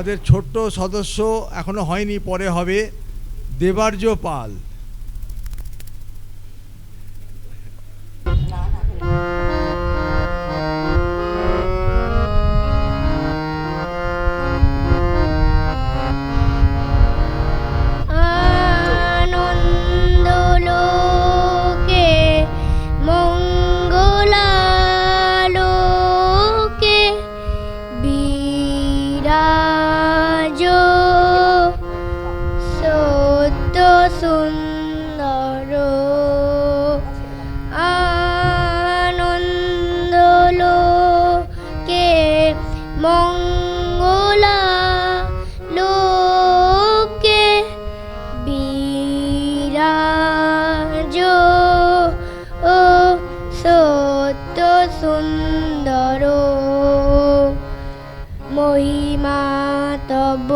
আমাদের ছোট্ট সদস্য এখনো হয়নি, পরে হবে, দেবার্য পাল। মহিমা তব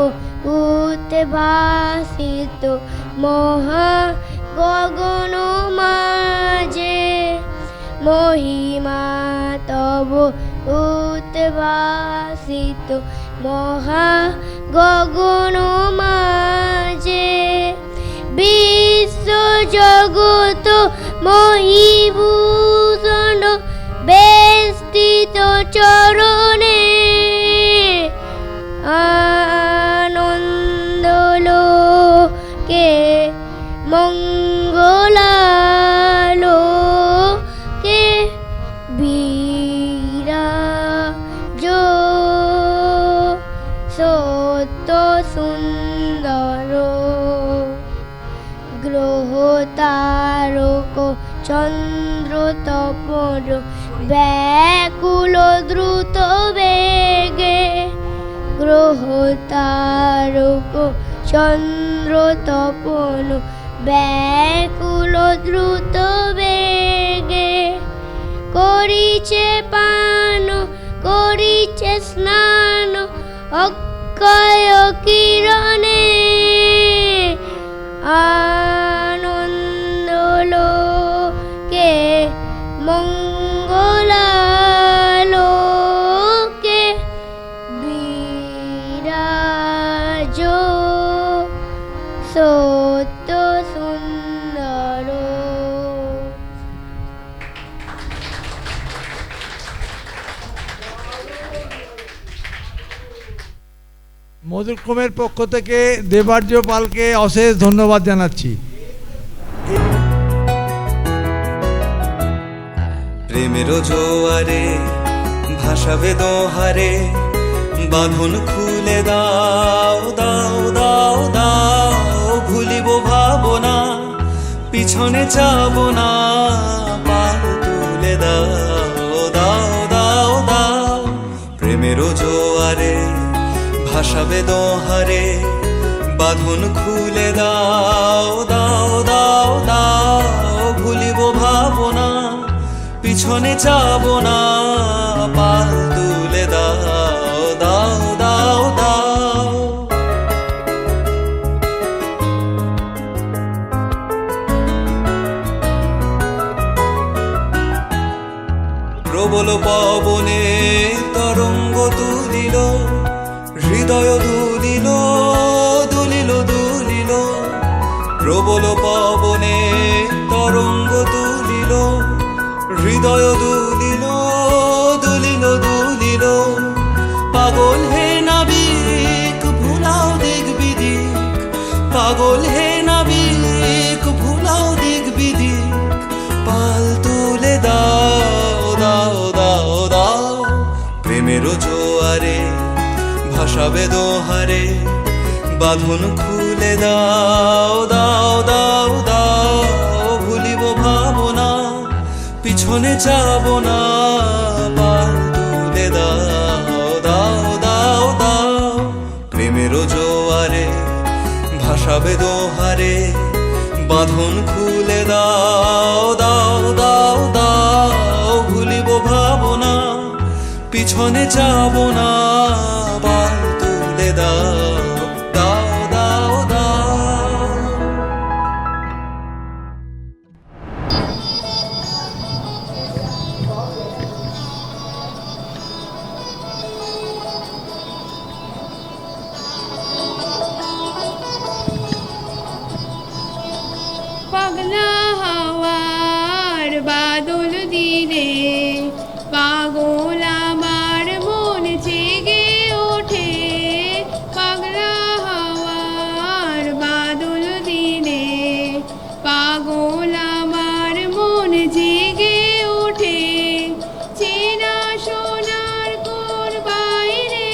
উদ্ভাসিত মহা গগন মাঝে, মহিমা তব উদ্ভাসিত মহা গগন মাঝে, বিশ্ব জগত মহিভূষণ বেষ্টিত চরণে, আনন্দলোকে মঙ্গলালোকে বিরাজ সত্য সুন্দর, গ্রহ তারক চন্দ্র তপর ব্যাকুল দ্রুত বেগে, গ্রহ তারক চন্দ্র তপন ব্যাকুল দ্রুত বেগে, করিছে পান করিছে স্নান অক্ষয় কিরণে, আনন্দলোকে মঙ্গলালোকে বিরাজ সত্য সুন্দর। মধুক্রমের পক্ষ থেকে দেবার্য পালকে অশেষ ধন্যবাদ জানাচ্ছি। প্রেমের জোয়ারে ভাসাবে দোহারে, বাঁধন খুলে দাও দাও দাও দাও, ভুলিব ভাবনা পিছনে যাব না, পাল তুলে দাও দাও দাও দাও। প্রেমের জোয়ারে ভাসাবে দোহারে, বাঁধন খুলে দাও দাও দাও দাও, ভুলিব ভাবনা পিছনে যাব না, পাল তুলে দাও দাও দাও দাও। প্রবল পবনে তরঙ্গ তুলিল, হৃদয় দুলিল দুলিল দুলিল, প্রবল পবনে তরঙ্গ তুলিল, হৃদয় দুলিল দুলিল দুলিল, পাগল হে নাবিক ভুলাও দিক বিদিক, পাগল হে নাবিক ভুলাও দিক বিদিক, পাল তুলে দাও দাও দাও দাও। প্রেমের জোয়ারে ভাসাবে দোহারে, বাঁধন খুলে দাও দাও দাও দাও, ভুলিব ভাবনা পিছনে যাব না, পাল তুলে দাও দাও দাও দাও। প্রেমের জোয়ারে ভাসাবে দোহারে, বাঁধন খুলে দাও দাও দাও দাও, ভুলিব ভাবনা পিছনে যাব না, পাল তুলে দাও দাও দাও দাও। পাগলা হাওয়ার বাদল দিনে পাগল আমার মন জেগে ওঠে, পাগলা হাওয়ার বাদল দিনে পাগল আমার মন জেগে ওঠে। চেনা সোনার কোন বাইরে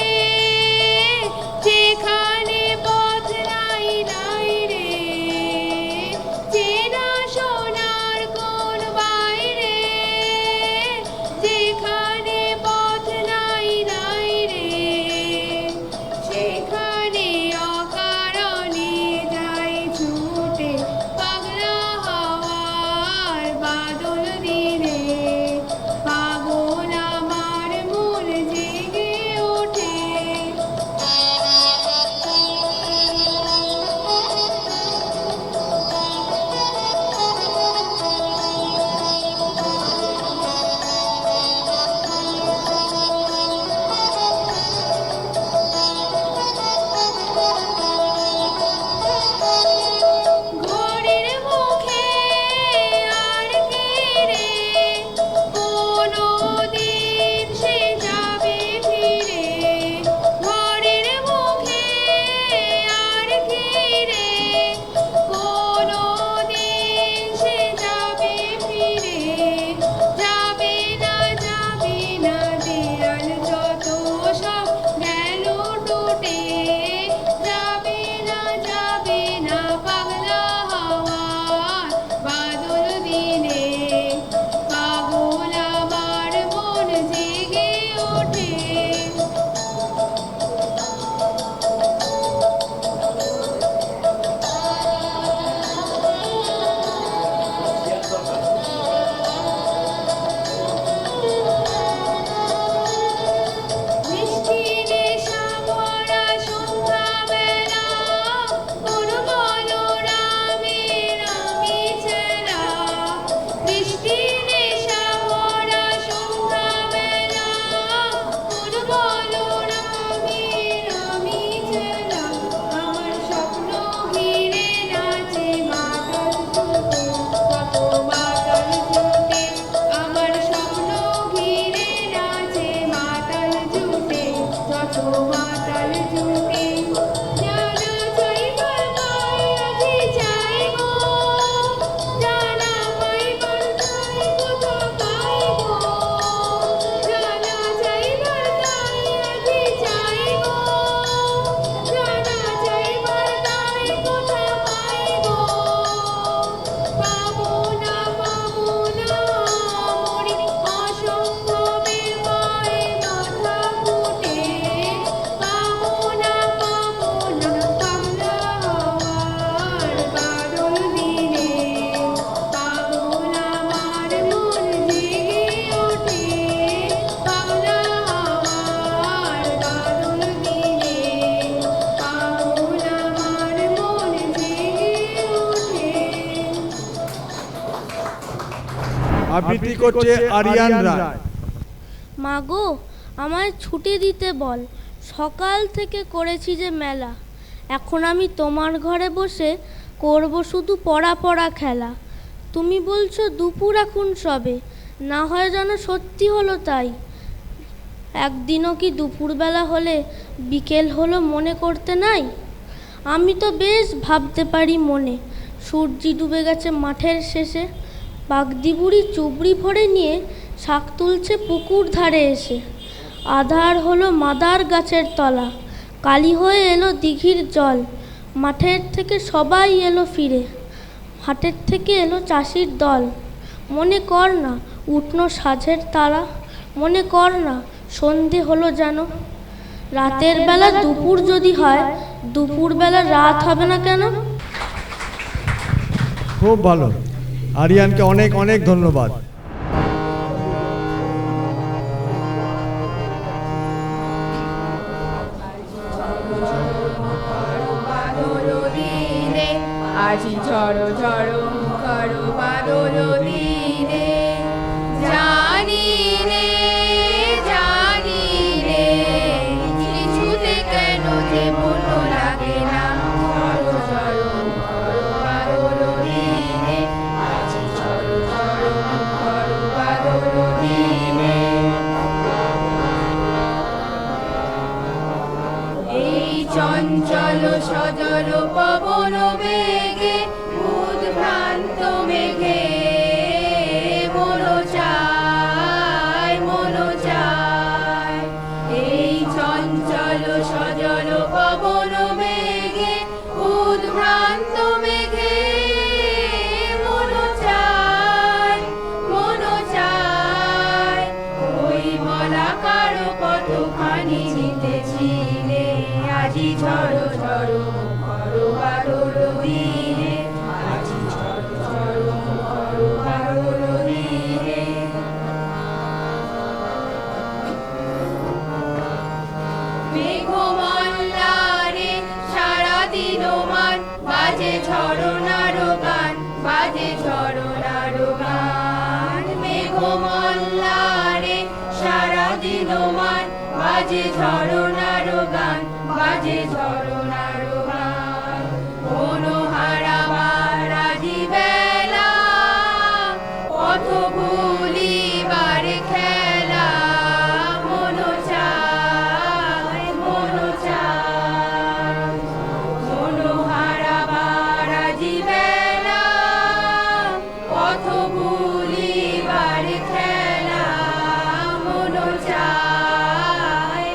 যেখানে পথ নাই নাই রে, চেনা সোনার কোন বাইরে যেখানে পথ নাই নাই রে, সেখানে অকারণে যাই ছুটে, পাগলা হাওয়ার বাদল দিনে পাগল আমার মন জেগে ওঠে। ঘড়ির মুখে আর কে রে কোনো দিন সে যাবে ফিরে, ঘড়ির মুখে আর কে রে কোনো দিন সে যাবে ফিরে, যাবে না দেয়াল যত সব গেল টুটে, যাবে না পাগলা হাওয়ার বাদল দিনে পাগল আমার মন জেগে ওঠে। মিষ্টি নেশা ভরা সন্ধ্যাবেলা কোন বলরামের আমি চেলা, মিষ্টি নেশা ভরা সন্ধ্যাবেলা কোন বলরামের আমি চেলা, আমার স্বপ্ন ঘিরে নাচে মাতাল জুটে, কত মাতাল জুটে, আমার স্বপ্ন ঘিরে নাচে মাতাল জুটে, যত মাতাল জুটে। জানা চাইবার তাই আজি চাইবো, জানা পাইবার তাই কোথা পাইবো, জানা চাইবার তাই আজি চাইবো, জানা চাইবার তাই কোথা পাইবো, পাবো না মরি অসম্ভবের পায়ে মাথা ফুটে, পাবো না পাগলা হাওয়ার বাদল দিনে পাগল আমার মন জেগে ওঠে, পাগলা হাওয়ার বাদল দিনে পাগল আমার মন জেগে ওঠে। আবৃত্তি করছে আরিয়ান রায়। মাগো আমায় ছুটি দিতে বল, সকাল থেকে করেছি যে মেলা, এখন আমি তোমার ঘরে বসে করব শুধু পড়া খেলা। তুমি বলছো দুপুর এখন সবে, না হয় যেন সত্যি হলো তাই, একদিনও কি দুপুরবেলা হলে বিকেল হলো মনে করতে নাই? আমি তো বেশ ভাবতে পারি মনে, সূর্যি ডুবে গেছে মাঠের শেষে, বাগদি বুড়ি চুবড়ি ভরে নিয়ে শাক তুলছে পুকুর ধারে এসে, আধার হলো মাদার গাছের তলা, কালি হয়ে এলো দিঘির জল, মাঠের থেকে সবাই এলো ফিরে, হাটের থেকে এলো চাষির দল। মনে কর না উঠল সাঁঝের তারা, মনে কর না সন্ধে হলো যেন, রাতের বেলা দুপুর যদি হয় দুপুরবেলা রাত হবে না কেন? খুব ভালো, আরিয়ানকে অনেক অনেক ধন্যবাদ। আজি ঝড়ো ঝড়ো মুখর বাদল দিনে, জানি রে কিছুতে কেন যে মন লাগে না, ঝড়ো ঝড়ো মুখর বাদল দিনে সজল পবন বেগে উদ্ভ্রান্ত মেঘে মন চায় এই চঞ্চল সজল পবন বেগে উদ্ভ্রান্ত মেঘে মন চায় ওই বলাকার কতখানি জিতেছিলে আজি ঝড়ো ঝড়ো মুখর বাদল দিনে আজি ঝড়ো ঝড়ো মুখর বাদল দিনে মেঘমল্লারে সারাদিন মান বাজে ঝরনার গান বাজে ঝরনার গান মেঘমল্লারে সারাদিন মান বাজে ঝরনার গান বাজে ঝরনার গান মনোহারা বারাজি বেলা পথ ভুলিবার খেলা মন চায় মনোহারা বারাজি বেলা পথ ভুলিবার খেলা মন চায়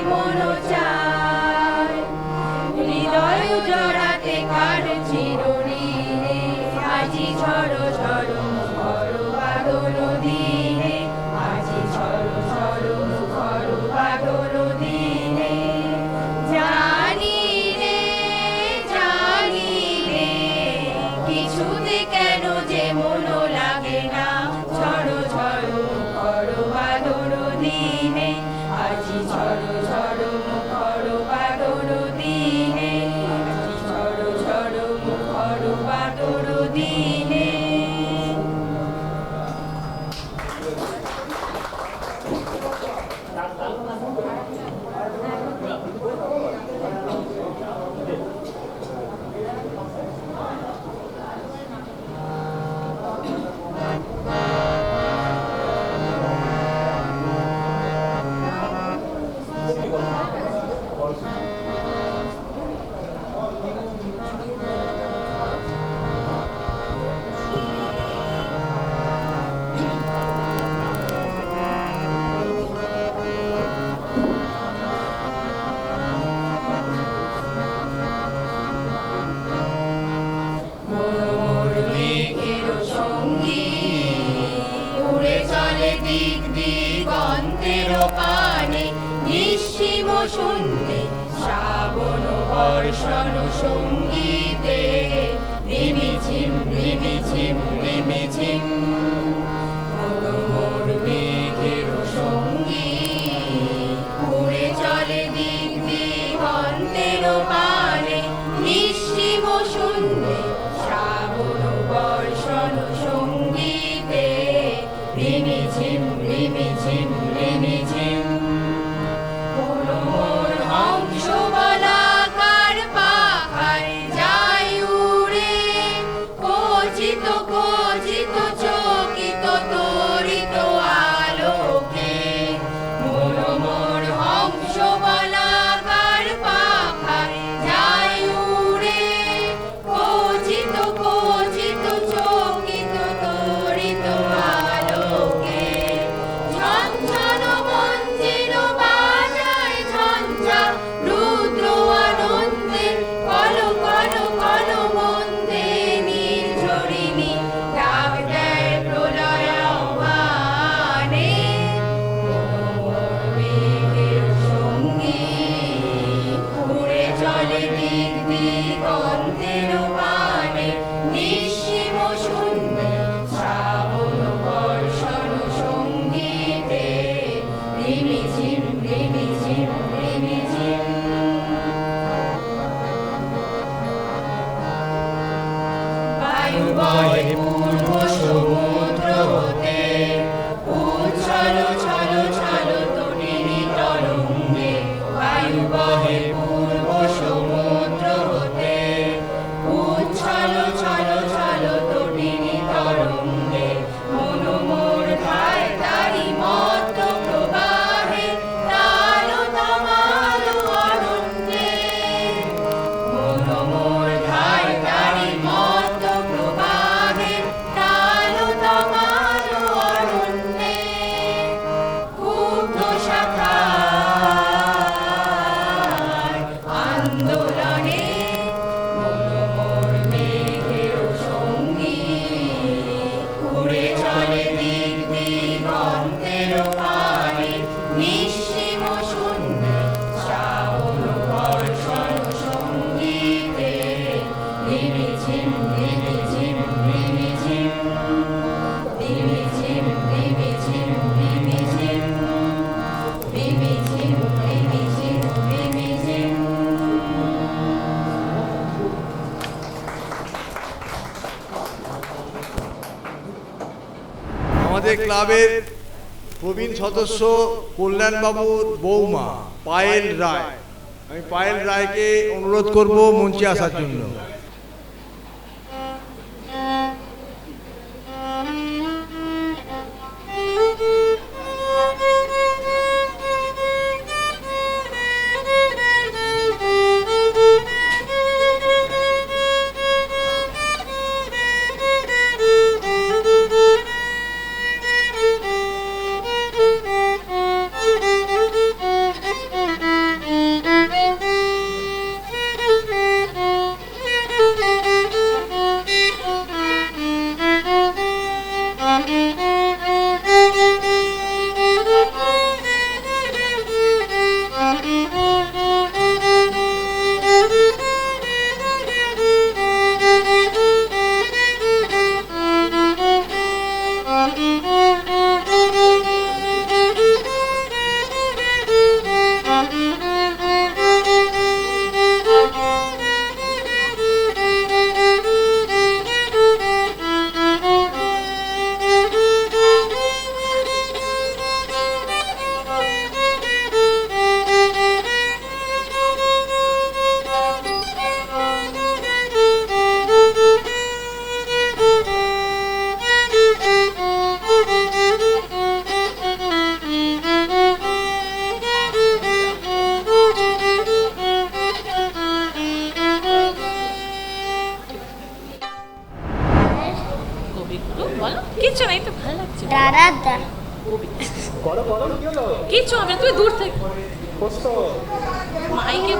হৃদয় জড়াতে কার চিরনীরে আজি ঝড়ো ঝড়ো মুখর বাদল দিনে আজি ঝড়ো ঝড়ো মুখর বাদল দিনে জানি রে কিছুতে কেন যে মন লাগে না ঝড়ো ঝড়ো মুখর বাদল দিনে আজি ঝড়ো ঝড়ো মুখর বাদল দিনে আজি ঝড়ো ঝড়ো মুখর বাদল দিনে শূন্যে শ্রাবণ বর্ষণ সঙ্গীতে রিমিঝিম রিমিঝিম রিমিঝিম মোর মেঘের সঙ্গী উড়ে চলে দিক দিগন্তের পানে নিঃসীম শূন্যে শ্রাবণ বর্ষণ সঙ্গীতে রিমিঝিম রিমিঝিম রিমিঝিম হংসবলাকার পাহাড় যায় উড়ে কচিত কচিত চকিত তরিত আলোকে মোর হংসবলাকার পাহাড় যায় উড়ে কচিত কচিত চকিত তরিত আলোকে ঝনঝন মঞ্জির বাজায় ঝঞ্ঝা রুদ্র আনন্দে কল কল কল মন্দে নির্ঝরিণী ডাক দেয় প্রলয় আহ্বানে মোর মেঘের সঙ্গী উড়ে চলে দিক দিগন্তের পানে নিঃসীম শূন্যে শ্রাবণ বর্ষণ সঙ্গীতে রিমিঝিম রিমিঝিম রিমিঝিম বায়ু বয় পূর্ব সমুদ্র হতে উচ্ছল ছল ছল তটিনী তরঙ্গে বায়ু বহে পূর্ব সমুদ্র হতে উচ্ছল ছল ছল তটিনী তরঙ্গে মন মোর ধায় তারি মত্ত প্রবাহে তাল তমাল অরণ্যে মন আমাদের ক্লাবের প্রবীণ সদস্য কল্যাণবাবুর বৌমা পায়েল রায়, আমি পায়েল রায়কে অনুরোধ করব মঞ্চে আসার জন্য। কিচ্ছু নাই তো, ভালো লাগছে। দাদা কিচ্ছু হবে তুই দূর থেকে মাইকে।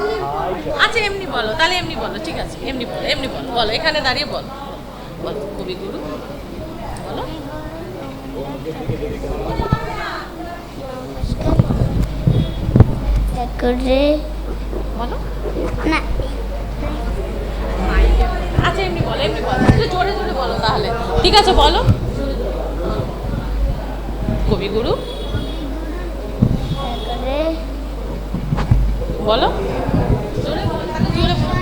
আচ্ছা এমনি বলো, তাহলে এমনি বলো, ঠিক আছে এমনি বলো, এমনি বলো, বলো এখানে দাঁড়িয়ে বলো, বলো কবিগুরু বলো। বলো না, আচ্ছা এমনি বলো, এমনি বলো, একটু জোরে জোরে বলো তাহলে, ঠিক আছে বলো। কবিগুরু বলো, জোরে বলো, তাহলে জোরে বলো,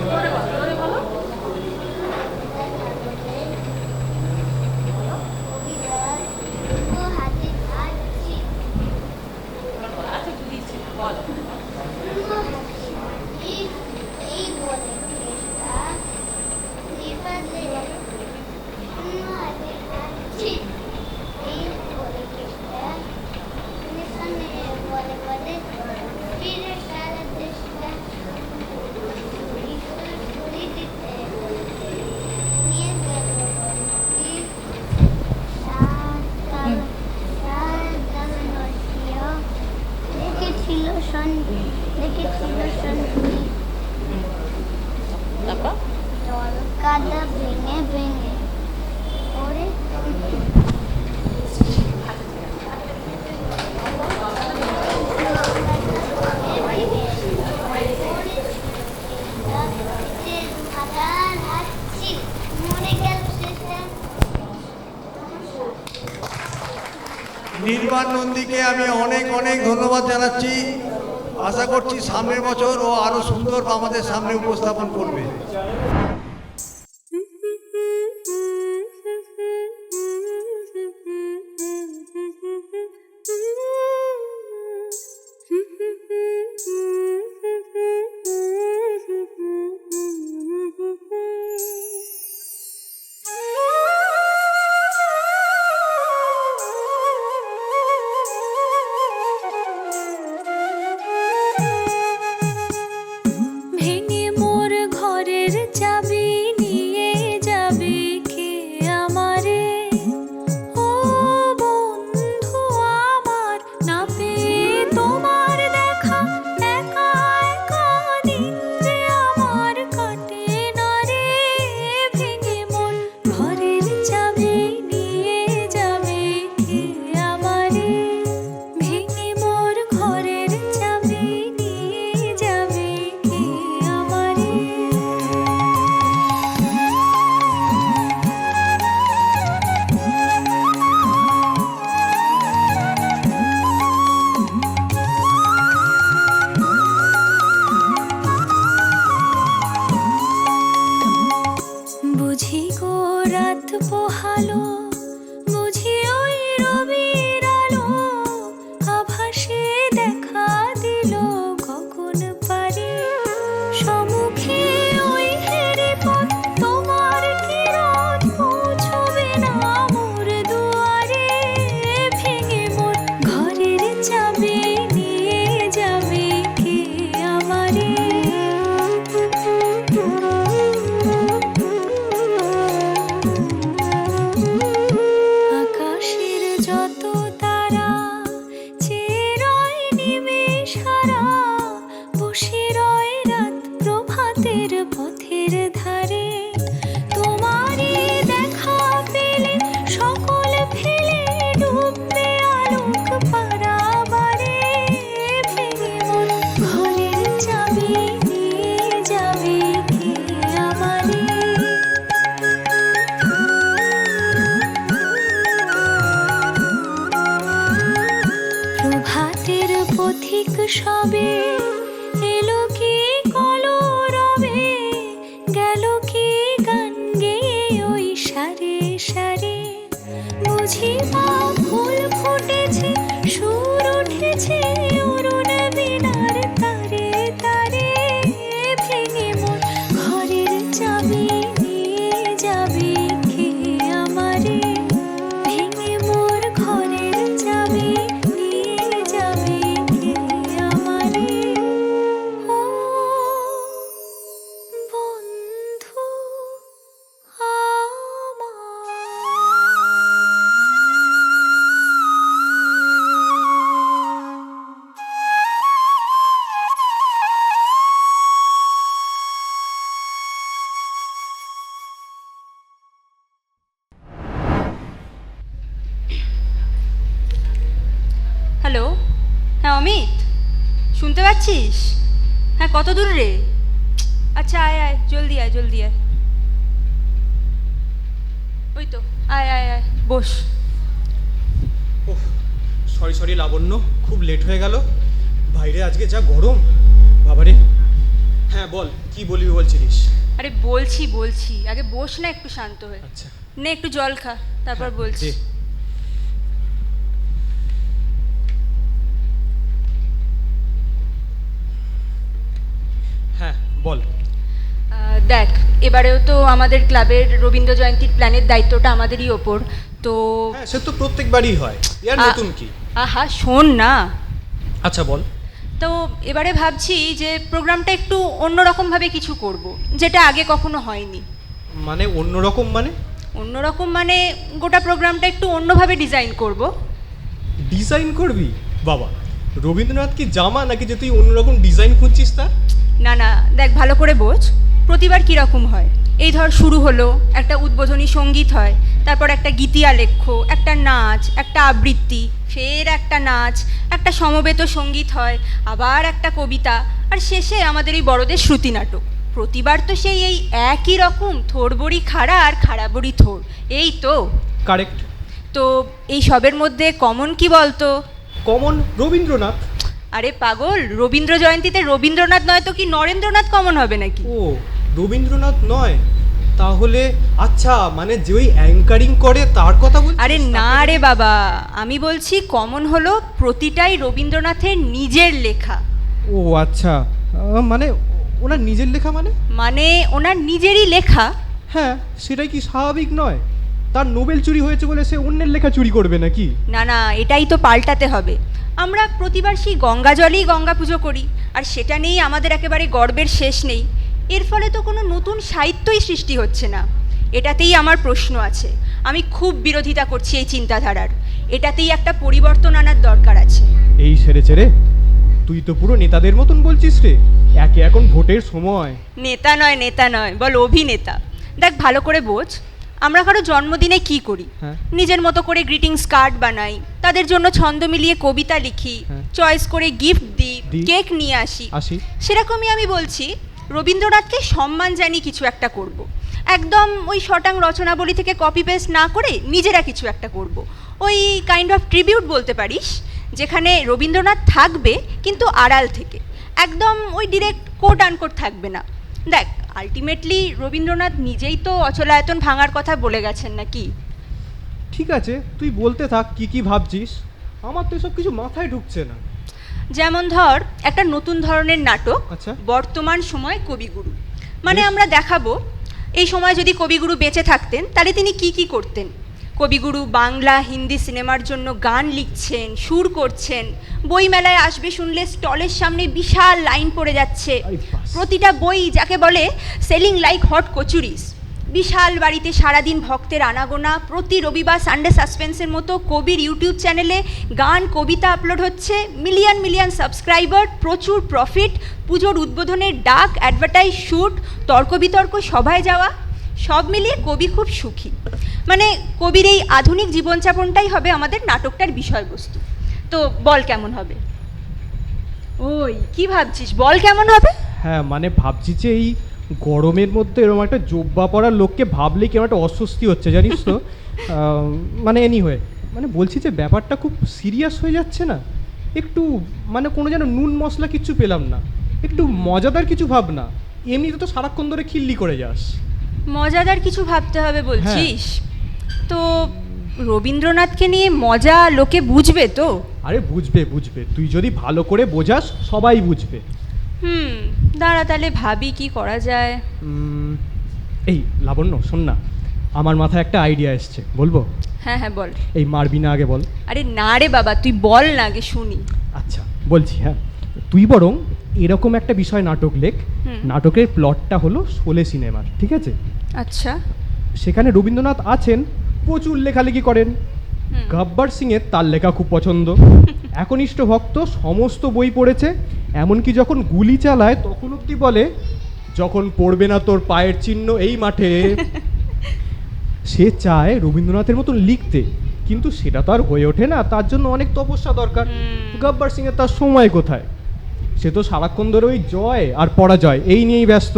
জোরে বলো, জোরে বলো। আচ্ছা দিচ্ছি বলো। কাদা ভেঙে ভেঙে ওরে নির্বাণ নন্দীকে আমি অনেক অনেক ধন্যবাদ জানাচ্ছি। আশা করছি সামনের বছর ও আরো সুন্দর আমাদের সামনে উপস্থাপন করবে। সবে এলো কি কলরবে গেল কি গান গেয়ে ওই সারে সারে বুঝি বা ফুল ফুটেছে সুর উঠেছে অরুণ বীণার তারে তারে ভেঙে মন ঘরের চাবি নিয়ে যাবে কে আমারে ভেঙে মোর ঘরের চাবি নিয়ে যাবে কে আমারে ও বন্ধু হ্যালো, হ্যাঁ অমিত, শুনতে পাচ্ছিস? হ্যাঁ, কত দূর রে? আচ্ছা আয় আয়, জলদি আয় জলদি আয়। ওই তো, আয় আয় আয়, বস। ওহ, সরি লাবণ্য, খুব লেট হয়ে গেল। বাইরে আজকে যা গরম বাবারে। হ্যাঁ বল, কি বলবি বলছিলিস? আরে বলছি, আগে বস না একটু শান্ত হয়ে। আচ্ছা নে একটু জল খা, তারপর হ্যাঁ, বলছি। দে। হ্যাঁ বল। দেখ, এবারেও তো আমাদের ক্লাবের রবীন্দ্র জয়ন্তীর প্ল্যানের দায়িত্বটা আমাদেরই ওপর। তো হ্যাঁ, সে তো প্রত্যেকবারই হয়, এর নতুন কি? আহা শোন না। আচ্ছা বল। তো এবারে ভাবছি যে প্রোগ্রামটা একটু অন্যরকমভাবে কিছু করব, যেটা আগে কখনো হয়নি। মানে অন্যরকম মানে? অন্যরকম মানে গোটা প্রোগ্রামটা একটু অন্যভাবে ডিজাইন করব। ডিজাইন করবি? বাবা, রবীন্দ্রনাথ কি জামা নাকি যে তুই অন্যরকম ডিজাইন খুঁজছিস তার? না না, দেখ ভালো করে বোঝ, প্রতিবার কীরকম হয়। এই ধর শুরু হলো, একটা উদ্বোধনী সঙ্গীত হয়, তারপর একটা গীতিয়ালেখ্য, একটা নাচ, একটা আবৃত্তি, ফের একটা নাচ, একটা সমবেত সঙ্গীত হয়, আবার একটা কবিতা, আর শেষে আমাদের এই বড়দের শ্রুতি নাটক। প্রতিবার তো সেই এই একই রকম, থোড় বড়ি খাড়া আর খাড়া বড়ি থোড়, এই তো। কারেক্ট। তো এই সবের মধ্যে কমন কি বলতো? কমন রবীন্দ্রনাথ। আরে পাগল, রবীন্দ্র জয়ন্তীতে রবীন্দ্রনাথ নয় তো কি নরেন্দ্রনাথ কমন হবে নাকি? ও, রবীন্দ্রনাথ নয় তাহলে? আচ্ছা, মানে যে ওই অ্যাঙ্কারিং করে তার কথা বলছিস? আরে না রে বাবা, আমি বলছি কমন হলো প্রতিটাই রবীন্দ্রনাথের নিজের লেখা। ও আচ্ছা, মানে ওনার নিজের লেখা মানে? মানে ওনার নিজেরই লেখা। হ্যাঁ, সেটাই কি স্বাভাবিক নয়? তার নোবেল চুরি হয়েছে বলে সে অন্যের লেখা চুরি করবে নাকি? না না, এটাই তো পাল্টাতে হবে। আমরা প্রতিবার সেই গঙ্গা জলেই গঙ্গা পুজো করি, আর সেটা নিয়েই আমাদের একেবারে গর্বের শেষ নেই। এর ফলে তো কোনো নতুন সাহিত্যই সৃষ্টি হচ্ছে না। এটাতেই আমার প্রশ্ন আছে। আমি খুব বিরোধিতা করছি এই চিন্তাধারার। এটাতেই একটা পরিবর্তন আনার দরকার আছে। এই সেরেছে রে, তুই তো পুরো নেতাদের মতন বলছিস রে। একে এখন ভোটের সময়। নেতা নয়, বল অভিনেতা। দেখ ভালো করে বোঝ, আমরা কারো জন্মদিনে কি করি? হ্যাঁ। নিজের মতো করে গ্রিটিংস কার্ড বানাই, তাদের জন্য ছন্দ মিলিয়ে কবিতা লিখি, হ্যাঁ। চয়েস করে গিফট দিই, দিই। কেক নিয়ে আসি। আসি। সেরকমই আমি বলছি, রবীন্দ্রনাথকে সম্মান জানিয়ে কিছু একটা করব। একদম ওই শটাং রচনাবলী থেকে কপি পেস্ট না করে নিজেরা কিছু একটা করব। ওই কাইন্ড অফ ট্রিবিউট বলতে পারিস, যেখানে রবীন্দ্রনাথ থাকবে কিন্তু আড়াল থেকে, একদম ওই ডিরেক্ট কোট আনকোট থাকবে না। দেখ, আলটিমেটলি রবীন্দ্রনাথ নিজেই তো অচলায়তন ভাঙার কথা বলে গেছেন নাকি? ঠিক আছে, তুই বলতে থাক কি কি ভাবছিস, আমার তো এসব কিছু মাথায় ঢুকছে না। যেমন ধর, একটা নতুন ধরনের নাটক, আচ্ছা। বর্তমান সময় কবিগুরু। মানে বেশ। আমরা দেখাবো এই সময় যদি কবিগুরু বেঁচে থাকতেন তাহলে তিনি কি কি করতেন। কবিগুরু বাংলা হিন্দি সিনেমার জন্য গান লিখছেন, সুর করছেন, বইমেলায় আসবে শুনলে স্টলের সামনে বিশাল লাইন পড়ে যাচ্ছে। আরে বাস। প্রতিটা বই যাকে বলে সেলিং লাইক হট কচুরিস। বিশাল বাড়িতে সারাদিন ভক্তের আনাগোনা, প্রতি রবিবার সানডে সাসপেন্সের মতো কবির ইউটিউব চ্যানেলে গান কবিতা আপলোড হচ্ছে, মিলিয়ন মিলিয়ন সাবস্ক্রাইবার, প্রচুর প্রফিট, পুজোর উদ্বোধনের ডাক, অ্যাডভার্টাইজ, শ্যুট, তর্ক বিতর্ক, সভায় যাওয়া, সব মিলিয়ে কবি খুব সুখী। মানে কবির এই আধুনিক জীবনযাপনটাই হবে আমাদের নাটকটার বিষয়বস্তু। তো বল কেমন হবে? ওই কি ভাবছিস, বল কেমন হবে? হ্যাঁ, মানে ভাবছি যে এই গরমের মধ্যে এরকম একটা জোব্বা পড়ার লোককে ভাবলেই কেমন একটা অস্বস্তি হচ্ছে জানিস তো। মানে এনিওয়ে, মানে বলছি যে ব্যাপারটা খুব সিরিয়াস হয়ে যাচ্ছে না? একটু মানে কোনো যেন নুন মশলা কিচ্ছু পেলাম না, একটু মজাদার কিছু ভাব না। এমনিতে তো সারাক্ষণ ধরে খিল্লি করে যাস। মজাদার কিছু ভাবতে হবে বলছিস? তো রবীন্দ্রনাথকে নিয়ে মজা লোকে বুঝবে তো? আরে বুঝবে বুঝবে, তুই যদি ভালো করে বোঝাস সবাই বুঝবে। দাঁড়া তাহলে ভাবি কি করা যায়। এই লাবণ্য শোন না, আমার মাথায় একটা আইডিয়া এসছে, বলবো? হ্যাঁ হ্যাঁ বল। এই মারবি না, আগে বল। আরে না রে বাবা, তুই বল না, আগে শুনি। আচ্ছা বলছি, হ্যাঁ তুই বরং এরকম একটা বিষয় নাটক লেখ। নাটকের প্লটটা হলো শোলে সিনেমার, ঠিক আছে? আচ্ছা। সেখানে রবীন্দ্রনাথ আছেন, প্রচুর লেখালেখি করেন। গব্বর সিংয়ের তার লেখা খুব পছন্দ, একনিষ্ঠ ভক্ত, সমস্ত বই পড়েছে। এমনকি যখন গুলি চালায় তখন অব্দি বলে, যখন পড়বে না তোর পায়ের চিহ্ন এই মাঠে। সে চায় রবীন্দ্রনাথের মতন লিখতে, কিন্তু সেটা তো আর হয়ে ওঠে না, তার জন্য অনেক তপস্যা দরকার। গব্বর সিংয়ের তার সময় কোথায়? সে তো সারাক্ষণ ধরে ওই জয় আর পরাজয় এই নিয়েই ব্যস্ত।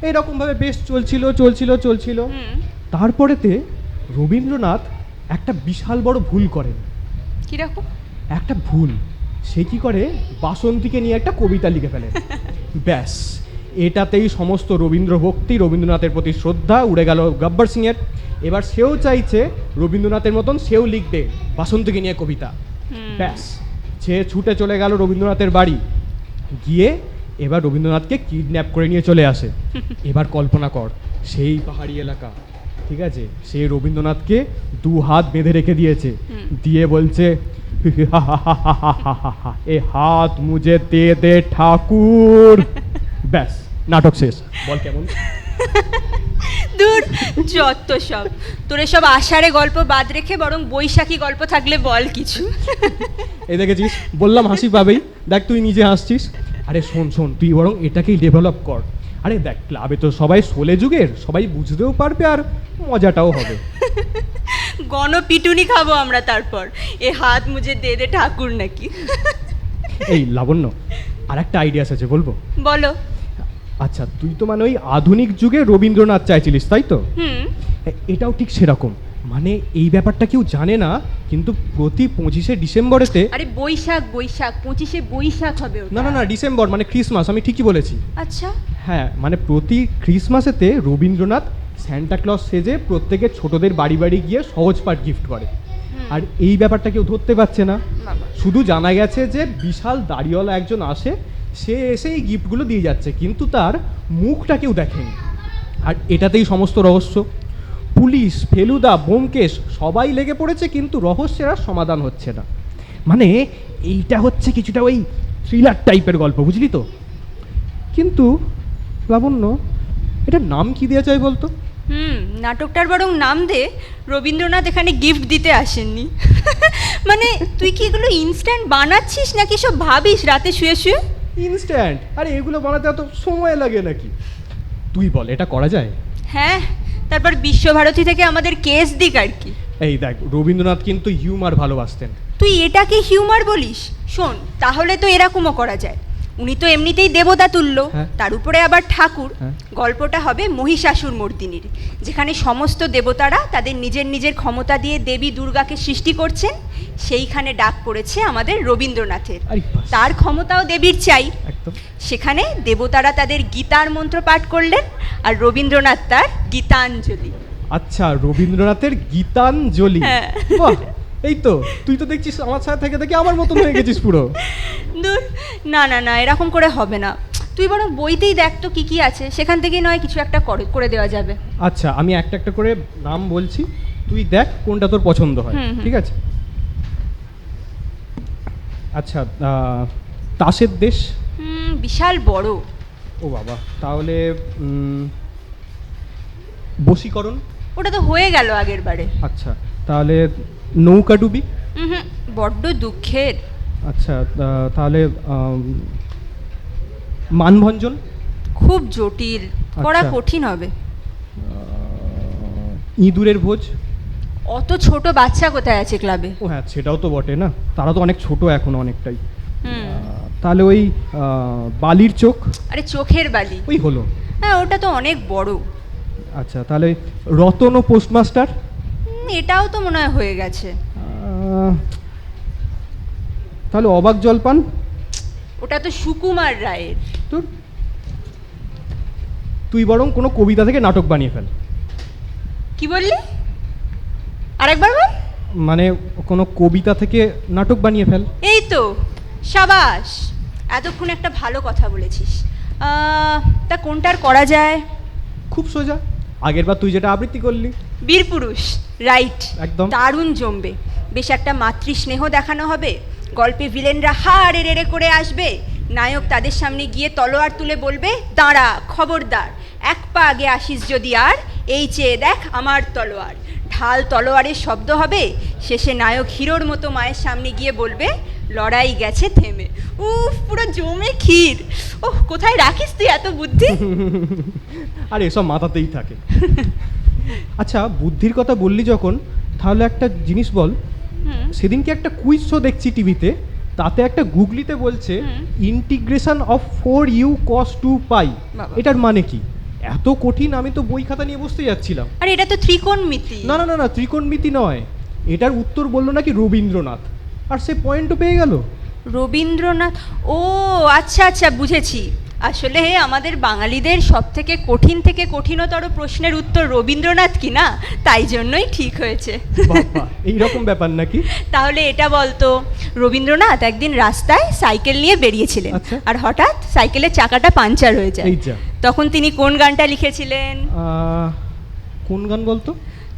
এইরকমভাবে বেশ চলছিল চলছিল চলছিল। তারপরেতে রবীন্দ্রনাথ একটা বিশাল বড় ভুল করেন। কিরকম? একটা ভুল, সে কি করে, বাসন্তীকে নিয়ে একটা কবিতা লিখে ফেলেন। ব্যাস, এটাতেই সমস্ত রবীন্দ্র ভক্তি, রবীন্দ্রনাথের প্রতি শ্রদ্ধা উড়ে গেল গব্বর সিংয়ের। এবার সেও চাইছে রবীন্দ্রনাথের মতন সেও লিখবে বাসন্তীকে নিয়ে কবিতা। ব্যাস, সে ছুটে চলে গেল রবীন্দ্রনাথের বাড়ি, গিয়ে এবার রবীন্দ্রনাথকে কিডন্যাপ করে নিয়ে চলে আসে। এবার কল্পনা কর, সেই পাহাড়ি এলাকা, ঠিক আছে, সে রবীন্দ্রনাথকে 2 হাত বেঁধে রেখে দিয়েছে, দিয়ে বলছে, এ হাত মুঝে দে দে ঠাকুর। ব্যাস, নাটক শেষ। বল কেমন? দূর, যত সব তোর সব আষাঢ়ে গল্প বাদ রেখে বরং বৈশাখী গল্প থাকলে বল কিছু। এই দেখেছিস, বললাম হাসি পাবেই, দেখ তুই নিজে হাসছিস। আরে শোন শোন, তুই বরং এটাকেই ডেভেলপ কর। আরে দেখ, ক্লাবে তো সবাই 16 যুগের, সবাই বুঝতেও পারবে আর মজাটাও হবে। গণপিটুনি খাবো আমরা তারপর, এ হাত মুঝে দে দে ঠাকুর নাকি। এই লাবণ্য, আর একটা আইডিয়াস আছে, বলবো? বলো। আচ্ছা, তুই তো মানে ওই আধুনিক যুগে রবীন্দ্রনাথ চাইছিলিস, তাই তো? এটাও ঠিক সেরকম, মানে এই ব্যাপারটা কেউ জানে না, কিন্তু প্রতি 25শে ডিসেম্বরেতে। আরে বৈশাখ বৈশাখ, 25শে বৈশাখ হবে ওটা। না না না, ডিসেম্বর মানে ক্রিসমাস, আমি ঠিকই বলেছি। আচ্ছা। হ্যাঁ, মানে প্রতি ক্রিসমাসেতে রবীন্দ্রনাথ স্যান্টা ক্লজ সেজে প্রত্যেকের ছোটদের বাড়ি বাড়ি গিয়ে সহজ পাঠ গিফট করে। আর এই ব্যাপারটা কেউ ধরতে পারছে না, শুধু জানা গেছে যে বিশাল দাড়িওয়ালা একজন আসে, সে এসে এই গিফটগুলো দিয়ে যাচ্ছে, কিন্তু তার মুখটা কেউ দেখেনি। আর এটাতেই সমস্ত রহস্য। পুলিশ, ফেলুদা, ব্যোমকেশ সবাই লেগে পড়েছে, কিন্তু রহস্যের আর সমাধান হচ্ছে না। মানে এইটা হচ্ছে কিছুটা ওই থ্রিলার টাইপের গল্প, বুঝলি তো? কিন্তু লাবণ্য, এটার নাম কি দেওয়া যায় বলতো? নাটকটার বরং নাম দে, রবীন্দ্রনাথ এখানে গিফট দিতে আসেননি। মানে তুই কি এগুলো ইনস্ট্যান্ট বানাচ্ছিস নাকি সব ভাবিস রাতে শুয়ে শুয়ে? ইনস্ট্যান্ট? আরে এগুলো বানাতে এত সময় লাগে নাকি? তুই বল, এটা করা যায়? হ্যাঁ, তারপর বিশ্বভারতী থেকে আমাদের কেস দিক আর কি। এই দেখ, রবীন্দ্রনাথ কিন্তু হিউমার ভালোবাসতেন। তুই এটাকে হিউমার বলিস? শোন, তাহলে তো এরকমও করা যায়। উনি তো এমনিতেই দেবতা তুল্য, তার উপরে আবার ঠাকুর। গল্পটা হবে মহিষাসুর মর্দিনীর, যেখানে সমস্ত দেবতারা তাদের নিজের নিজের ক্ষমতা দিয়ে দেবী দুর্গাকে সৃষ্টি করছেন। সেইখানে ডাক পড়েছে আমাদের রবীন্দ্রনাথের, তার ক্ষমতাও দেবীর চাই। সেখানে দেবতারা তাদের গীতার মন্ত্র পাঠ করলেন, আর রবীন্দ্রনাথ তার গীতাঞ্জলি। আচ্ছা, রবীন্দ্রনাথের গীতাঞ্জলি। বাহ, এই তো, তুই তো দেখছিস আমার সাথে থেকে থেকে আমার মতন হয়ে গেছিস পুরো। দূর, না না না, এরকম করে হবে না। তুই বরং বইতেই দেখ তো কি কি আছে, সেখান থেকেই নয় কিছু একটা করে দেওয়া যাবে। আচ্ছা, আমি একটা একটা করে নাম বলছি, তুই দেখ কোনটা তোর পছন্দ হয়, ঠিক আছে? আচ্ছা, তাসের দেশ। বিশাল বড়। ও বাবা, তাহলে বশীকরণ। ওটা তো হয়ে গেল আগের বারে। আচ্ছা, তাহলে নৌকাডুবি। বড্ড দুঃখের। আচ্ছা, তাহলে মানভঞ্জন। খুব জটিল, করা কঠিন হবে। ইঁদুরের ভোজ। অত ছোট বাচ্চা কোথায় আছে ক্লাবে? ও হ্যাঁ, সেটাও তো বটে না, তারা তো অনেক ছোট এখনো, অনেকটাই। তাহলে ওই বালির চোখ। আরে চোখের বালি ওই হলো। হ্যাঁ, ওটা তো অনেক বড়। আচ্ছা, তাহলে রতন ও পোস্টমাস্টার। এটাও তো মনে হয় হয়ে গেছে। তাহলে অবাক জলপান? ওটা তো সুকুমার রায়ের। তোর তুই বরং কোনো কবিতা থেকে নাটক বানিয়ে ফেল। কি বললি? আরেকবার বল। মানে কোনো কবিতা থেকে নাটক বানিয়ে ফেল। এই তো, সাবাস, এতক্ষণ একটা ভালো কথা বলেছিস। তা কোনটার করা যায়? খুব সোজা, আগেরবার তুই যেটা আবৃত্তি করলি। বীরপুরুষ, রাইট, একদম দারুণ জমবে। বেশ একটা মাতৃস্নেহ দেখানো হবে, গল্পে ভিলেনরা হাড়ে রেড়ে করে আসবে, নায়ক তাদের সামনে গিয়ে তলোয়ার তুলে বলবে, দাঁড়া, খবরদার, এক পা আগে আসিস যদি আর, এই চেয়ে দেখ আমার তলোয়ার। ঢাল তলোয়ারের শব্দ হবে, শেষে নায়ক হিরোর মতো মায়ের সামনে গিয়ে বলবে, লড়াই গেছে থেমে। উফ, পুরো জমে ক্ষীর। ওহ, কোথায় রাখিস তুই এত বুদ্ধি? আর এসব মাথাতেই থাকে। আচ্ছা, বুদ্ধির কথা বললি যখন, তাহলে একটা জিনিস বল। সেদিনকে একটা কুইজ শো দেখছি টিভিতে, তাতে একটা গুগলিতে বলছে ইন্টিগ্রেশন অফ 4u cos 2π, এটার মানে কি? এত কঠিন, আমি তো বই খাতা নিয়ে বসতে যাচ্ছিলাম। আরে এটা তো ত্রিকোণমিতি। না না না না, ত্রিকোণমিতি নয়, এটার উত্তর বললো নাকি রবীন্দ্রনাথ, আর সে পয়েন্টও পেয়ে গেল। রবীন্দ্রনাথ? ও আচ্ছা আচ্ছা, বুঝেছি। আসলে আমাদের বাঙালিদের সব থেকে কঠিনতর প্রশ্নের উত্তর রবীন্দ্রনাথ কি না, তাই জন্যই ঠিক হয়েছে। বাবা, এইরকম ব্যাপার নাকি? তাহলে এটা বলতো, রবীন্দ্রনাথ একদিন রাস্তায় সাইকেল নিয়ে বেরিয়েছিলেন, আচ্ছা। আর হঠাৎ সাইকেলের চাকাটা পাঞ্চার হয়ে যায়। তখন তিনি কোন গানটা লিখেছিলেন? কোন গান বলতো?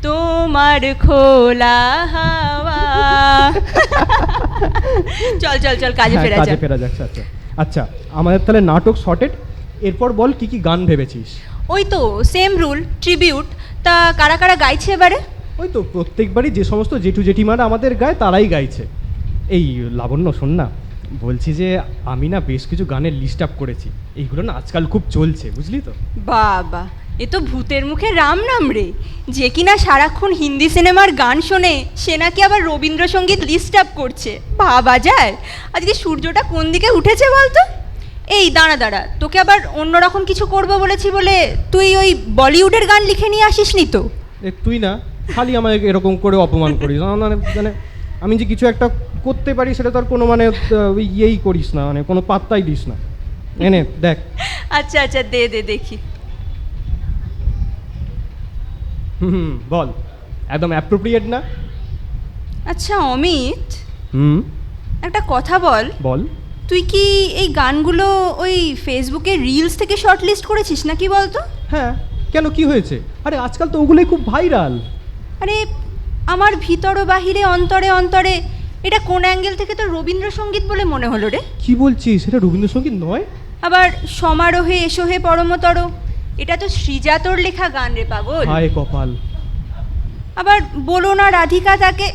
তোমার খোলা হাওয়া। চল চল চল, কাজে ফেরা যাক। আচ্ছা আচ্ছা, আমাদের তাহলে নাটক শর্টেড। এরপর বল কি কি গান ভেবেছিস? ওই তো সেম রুল, ট্রিবিউট। তা কারা কারা গাইছে এবারে? ওই তো প্রত্যেকবারই যে সমস্ত জেঠু জেঠিমারা আমাদের গায় তারাই গাইছে। এই লাবণ্য, শোন না, বলছি যে আমি না বেশ কিছু গানের লিস্ট আপ করেছি, এইগুলো না আজকাল খুব চলছে, বুঝলি তো? বাবা, এ তো ভূতের মুখে রাম নাম রে। যে কিনা সারাক্ষণ হিন্দি সিনেমার গান শোনে, সে নাকি আবার রবীন্দ্রসঙ্গীত লিস্ট আপ করছে। ভাবা যায়, আজকে সূর্যটা কোন দিকে উঠেছে বলতো? এই দাঁড়া দাঁড়া, তোকে আবার অন্যরকম কিছু করবো বলেছি বলে তুই ওই বলিউডের গান লিখে নিয়ে আসিসনি তো? তুই না খালি আমাকে এরকম করে অপমান করিস, মানে আমি যে কিছু একটা করতে পারি সেটা তোর কোনো মানে ইয়েই করিস না, মানে কোনো পাত্তাই দিস না। এনে দেখ। আচ্ছা আচ্ছা, দে দে দেখি। বল, একদম অ্যাপ্রোপ্রিয়েট না? আচ্ছা অমিত, একটা কথা বল। তুই কি এই গানগুলো ওই ফেসবুকে রিলস থেকে শর্ট লিস্ট করেছিস নাকি বলতো? হ্যাঁ, কেন, কি হয়েছে? আরে আজকাল তো ওগুলোই খুব ভাইরাল। আরে আমার ভিতর বাহিরে অন্তরে অন্তরে, এটা কোন অ্যাঙ্গেল থেকে তো রবীন্দ্রসঙ্গীত বলে মনে হলো রে। কি বলছিস? এটা রবীন্দ্রসঙ্গীত নয়? আবার সমারোহে এসো হে পরমতর, এটা তো শ্রীজাতর লেখা গান রে পাগল। হায় কপাল। আবার বলো না রাধিকা তাকে,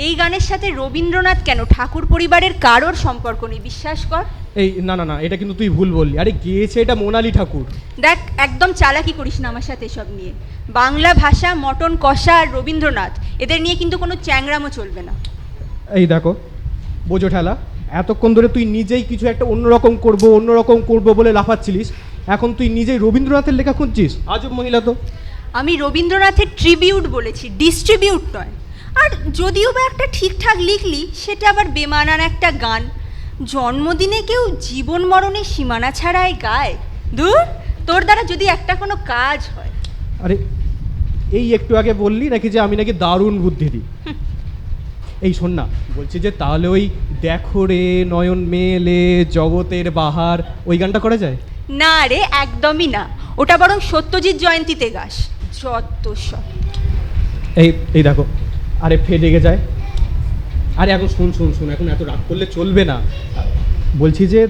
এই গানের সাথে রবীন্দ্রনাথ কেন, ঠাকুর পরিবারের কারোর সম্পর্ক নেই, বিশ্বাস কর। এই না না না, এটা কিন্তু তুই ভুল বললি। আরে গেয়েছে এটা মোনালি ঠাকুর। দেখ, একদম চালাকি করিস না আমার সাথে এসব নিয়ে। বাংলা ভাষা, মটন কষা আর রবীন্দ্রনাথ, এদের নিয়ে কিন্তু কোনো চ্যাংরামো চলবে না। এই দেখো, বোঝো ঠেলা, এতক্ষণ ধরে তুই নিজেই কিছু একটা অন্যরকম করবো বলে লাফাচ্ছিলিস, এখন তুই নিজেই রবীন্দ্রনাথের লেখা খুঁজছিস। আজব মহিলা তো। আমি রবীন্দ্রনাথের ট্রিবিউট বলেছি, ডিস্ট্রিবিউট নয়। আর যদিও বা একটা ঠিকঠাক লিখলি, সেটা আবার বেমানান একটা গান। জন্মদিনে কেউ জীবন মরণের সীমানা ছাড়াই গায়। দূর, তোর দ্বারা যদি একটা কোনো কাজ হয়। আরে এই একটু আগে বললি নাকি যে আমি নাকি দারুণ বুদ্ধি দিই। এই শোন না, বলছি যে তাহলে ওই দেখো রে নয়ন মেলে জগতের বাহার, ওই গানটা করা যায়? না রে, একদমই না। ওটা বরং সত্যজিৎ জয়ন্তীতে গাস, যত সব। এই দেখো, আরে ফের রেগে যায়। আরে এখন শুন, এখন এত রাগ করলে চলবে না। বলছি যে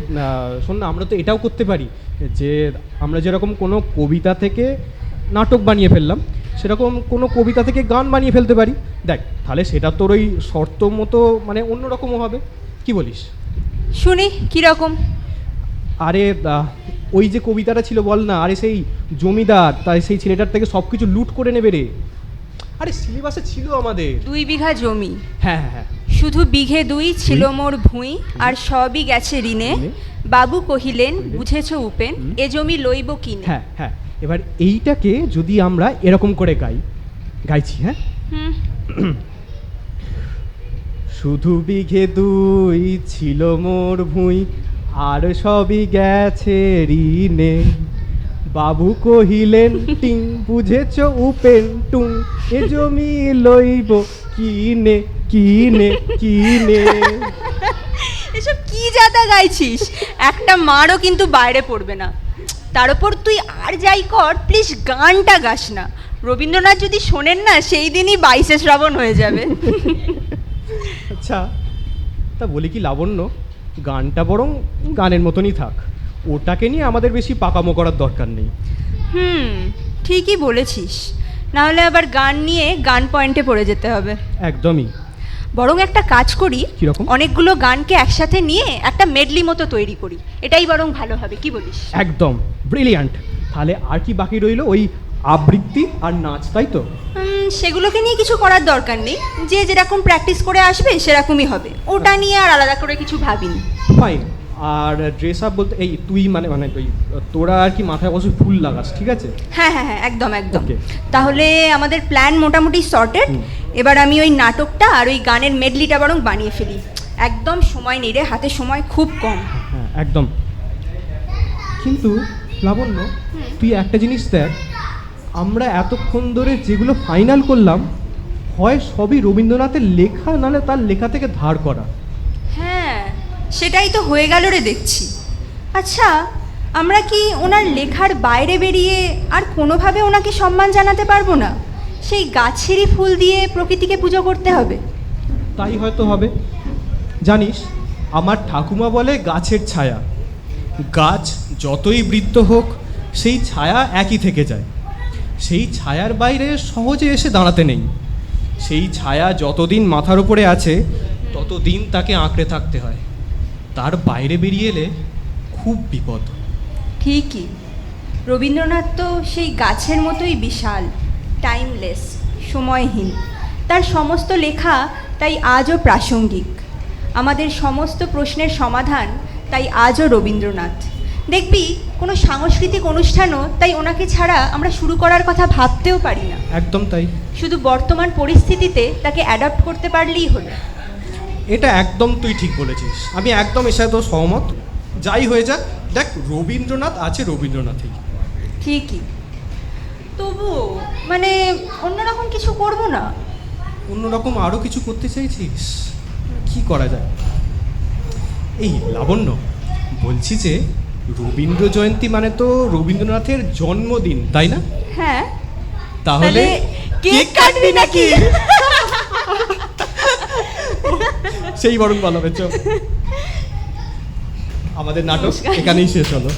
শোন না, আমরা তো এটাও করতে পারি যে আমরা যেরকম কোনো কবিতা থেকে নাটক বানিয়ে ফেললাম, সেরকম কোনো কবিতা থেকে গান বানিয়ে ফেলতে পারি। দেখ, তাহলে সেটা তোর ওই শর্ত মতো মানে অন্যরকমও হবে। কি বলিস? শুনি কীরকম। আরে ওই যে কবিতাটা ছিল বল না, আরে সেই জমিদার তাই সেই ছেলেটার থেকে সব কিছু লুট করে নেবে রে। আরে সিলেবাসে ছিল আমাদের 2 বিঘা জমি। হ্যাঁ হ্যাঁ, শুধু বিঘে 2 ছিল মোর ভুঁই, আর সবই গেছে ঋণে। বাবু কহিলেন, বুঝেছ উপেন, এ জমি লইব কিনে। হ্যাঁ হ্যাঁ, এবার এইটাকে যদি আমরা এরকম করে গাইছি, হ্যাঁ, শুধু বিঘে 2 ছিল মোর ভুঁই, আর সবই গেছে ঋণে। বাবু কহিলেন টিং, বুঝেছ উপেন টুং, এ জমি লইব কিনে কিনে কিনে। এসব কি জাতা গাইছিস? একটা মারও কিন্তু বাইরে পড়বে না। তার উপর তুই আর যাই কর, প্লিজ গানটা গাস না। রবীন্দ্রনাথ যদি শোনেন না, সেই দিনই 22শে শ্রাবণ হয়ে যাবে। আচ্ছা, তা বলি কি লাবণ্য, গানটা বরং গানের মতনই থাক, ওটাকে নিয়ে আমাদের বেশি পাকামো করার দরকার নেই। ঠিকই বলেছিস, নাহলে আবার গান নিয়ে গান পয়েন্টে পড়ে যেতে হবে। একদমই। বরং একটা কাজ করি, কিরকম? অনেকগুলো গানকে একসাথে নিয়ে একটা মেডলি মতো তৈরি করি, এটাই বরং ভালো হবে, কি বলিস? একদম ব্রিলিয়ান্ট। তাহলে আর কি বাকি রইলো? ওই আবৃত্তি আর নাচ, তাই তো? সেগুলোকে নিয়ে কিছু করার দরকার নেই, যে যেরকম প্র্যাকটিস করে আসবে সেরকমই হবে, ওটা নিয়ে আর আলাদা করে কিছু ভাবিনি। ফাইন। আর ড্রেস আপ বলতে এই তুই মানে মানে তুই তোরা আর কি মাথায় অবশ্যই ফুল লাগাস, ঠিক আছে? হ্যাঁ হ্যাঁ হ্যাঁ, একদম একদম। Okay. তাহলে আমাদের প্ল্যান মোটামুটি সর্টেড। এবার আমি ওই নাটকটা আর ওই গানের মেডলিটা বরং বানিয়ে ফেলি। একদম সময় নেই রে, হাতে সময় খুব কম। হ্যাঁ একদম। কিন্তু লাবণ্য, তুই একটা জিনিস দেখ, আমরা এতক্ষণ ধরে যেগুলো ফাইনাল করলাম, হয় সবই রবীন্দ্রনাথের লেখা, নাহলে তার লেখা থেকে ধার করা। হ্যাঁ, সেটাই তো হয়ে গেল রে দেখছি। আচ্ছা, আমরা কি ওনার লেখার বাইরে বেরিয়ে আর কোনোভাবে ওনাকে সম্মান জানাতে পারবো না? সেই গাছেরই ফুল দিয়ে প্রকৃতিকে পুজো করতে হবে? তাই হয়তো হবে। জানিস, আমার ঠাকুমা বলে গাছের ছায়া, গাছ যতই বৃদ্ধ হোক সেই ছায়া একই থেকে যায়। সেই ছায়ার বাইরে সহজে এসে দাঁড়াতে নেই। সেই ছায়া যতদিন মাথার উপরে আছে ততদিন তাকে আঁকড়ে থাকতে হয়, তার বাইরে বেরিয়ে এলে খুব বিপদ। ঠিকই, রবীন্দ্রনাথ তো সেই গাছের মতোই বিশাল, টাইমলেস, সময়হীন। তার সমস্ত লেখা তাই আজও প্রাসঙ্গিক। আমাদের সমস্ত প্রশ্নের সমাধান তাই আজও রবীন্দ্রনাথ। দেখবি কোনো সাংস্কৃতিক অনুষ্ঠানও তাই ওনাকে ছাড়া আমরা শুরু করার কথা ভাবতেও পারি না। একদম তাই। শুধু বর্তমান পরিস্থিতিতে তাকে অ্যাডাপ্ট করতে পারলেই হলো। এটা একদম তুই ঠিক বলেছিস, আমি একদম এর সাথে সহমত। যাই হয়ে যাক, দেখ রবীন্দ্রনাথ আছে রবীন্দ্রনাথই। ঠিকই, তবু মানে অন্যরকম কিছু করব না? অন্যরকম আরও কিছু করতে চাইছিস? কি করা যায়? এই লাবণ্য, বলছি যে রবীন্দ্র জয়ন্তী মানে তো রবীন্দ্রনাথের জন্মদিন, তাই না? হ্যাঁ। তাহলে কেক কাটবি নাকি? সেই বরং ভালো হবে। চল, আমাদের নাটক এখানেই শেষ হলো।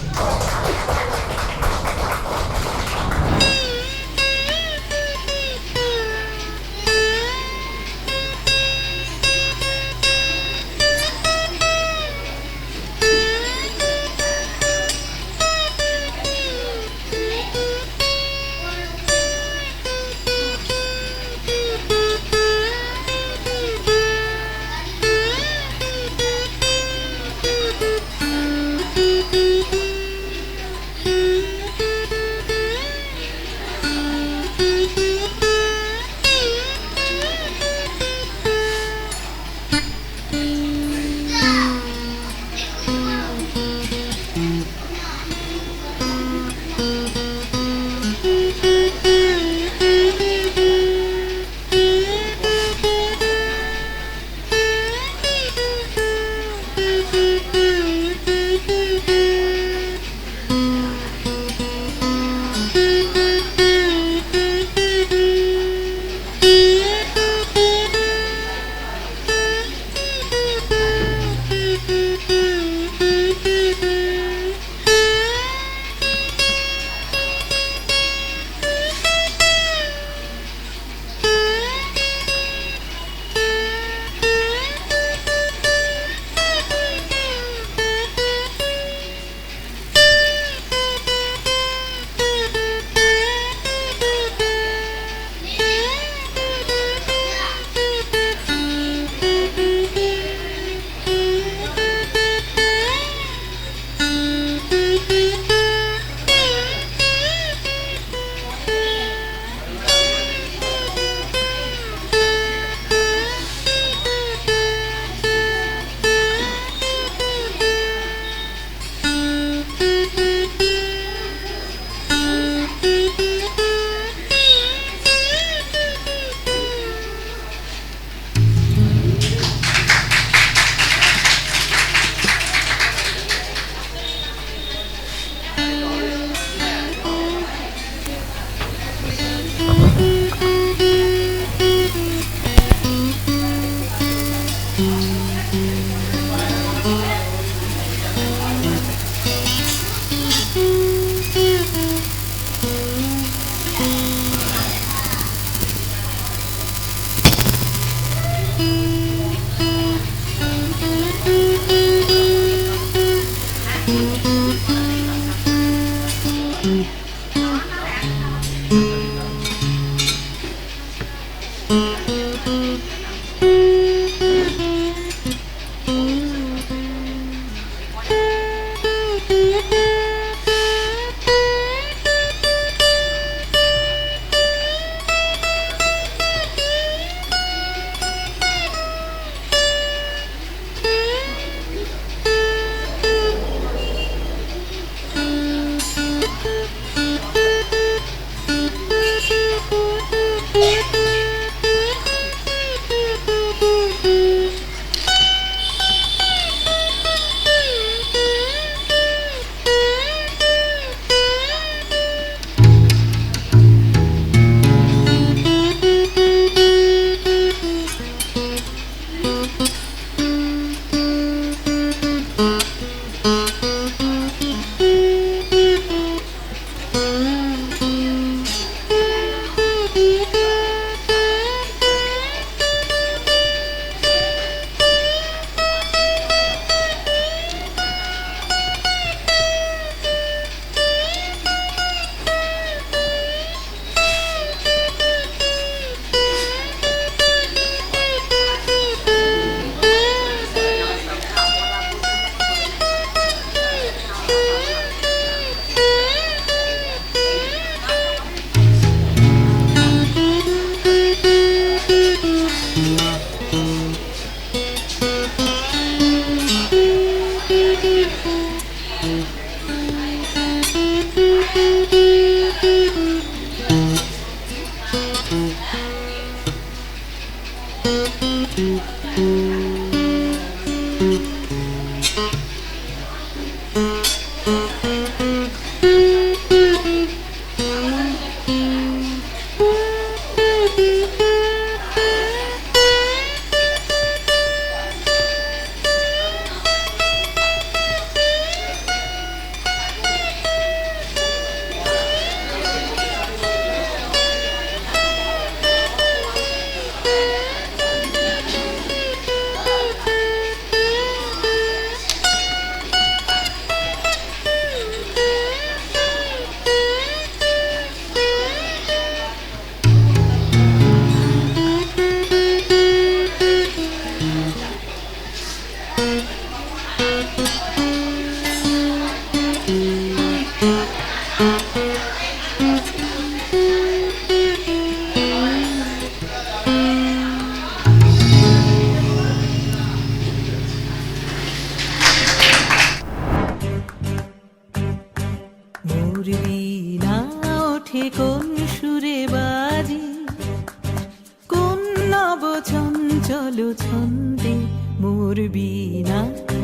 চলো ছন্দে মোর বীণা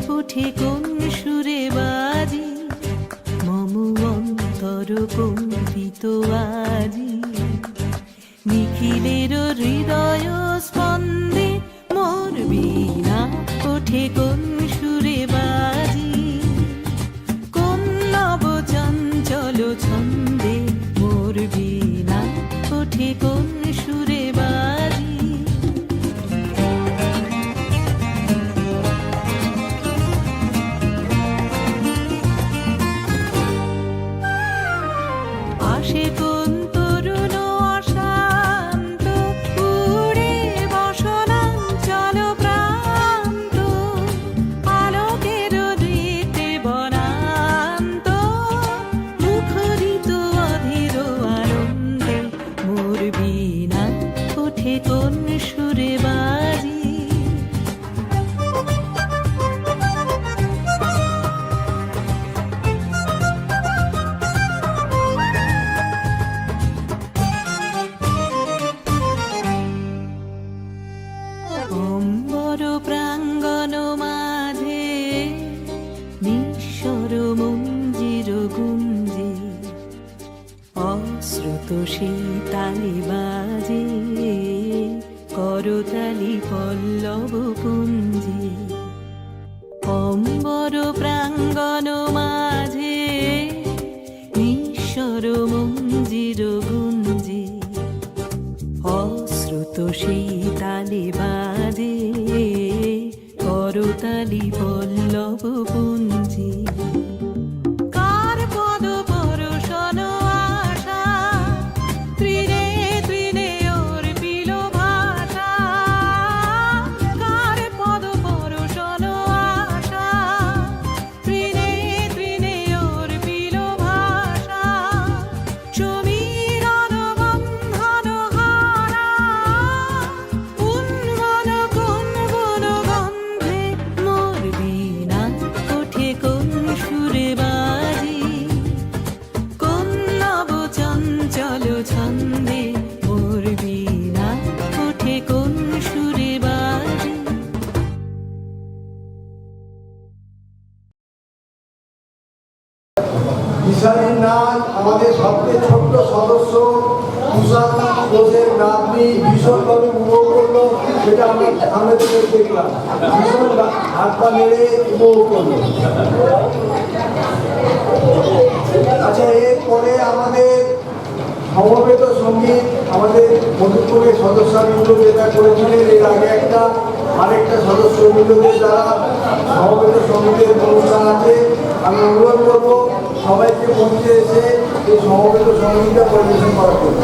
ওঠে কোন সুরে বাজি মম অন্তর কম্পিত আজি নিখিলের হৃদয় স্পন্দে মোর বীণা ওঠে কোন সুরে বাজি কোন নব চঞ্চল ছন্দে মোর বীণা ওঠে কোন সুরে বাজি আসে কোন তরুণ অশান্ত উড়ে বসনাঞ্চল প্রান্ত আলোকের নৃত্যে বনান্ত মুখরিত অধীর আনন্দে মোর বীণা ওঠে কোন সুরে বাজি অম্বর প্রাঙ্গণ মাঝে নিঃস্বর মঞ্জির গুঞ্জে অশ্রুত সেই তালে বাজে করতালি পল্লব কুঞ্জে অম্বর প্রাঙ্গণ মাঝে নিঃস্বর মঞ্জির গুঞ্জে অশ্রুত সেই তালে বাজে করতালি পল্লব পুঞ্জে কার পদ পরশন আশা তৃণে তৃণে অর্পিল ভাষা না ওঠে কোন সুরে বাজে। বিশালীর নাচ আমাদের সবচেয়ে ছোট্ট সদস্য তুষার ঘোষের নাতনি ভীষণভাবে উপভোগ করলো, সেটা আমরা সামনে থেকে দেখলাম। ভীষণ হাত পা নেড়ে উপভোগ করলো। আচ্ছা, এরপরে আমাদের সমবেত সঙ্গীত আমাদের মধুপুরের সদস্যবৃন্দ যেটা করেছিলেন, এর আগে আরেকটা সদস্যবৃন্দদের দ্বারা সমবেত সঙ্গীতের অনুষ্ঠান আছে। আমি অনুরোধ করবো সবাইকে মঞ্চে এসে এই সমবেত সঙ্গীতটা পরিবেশন করার জন্য।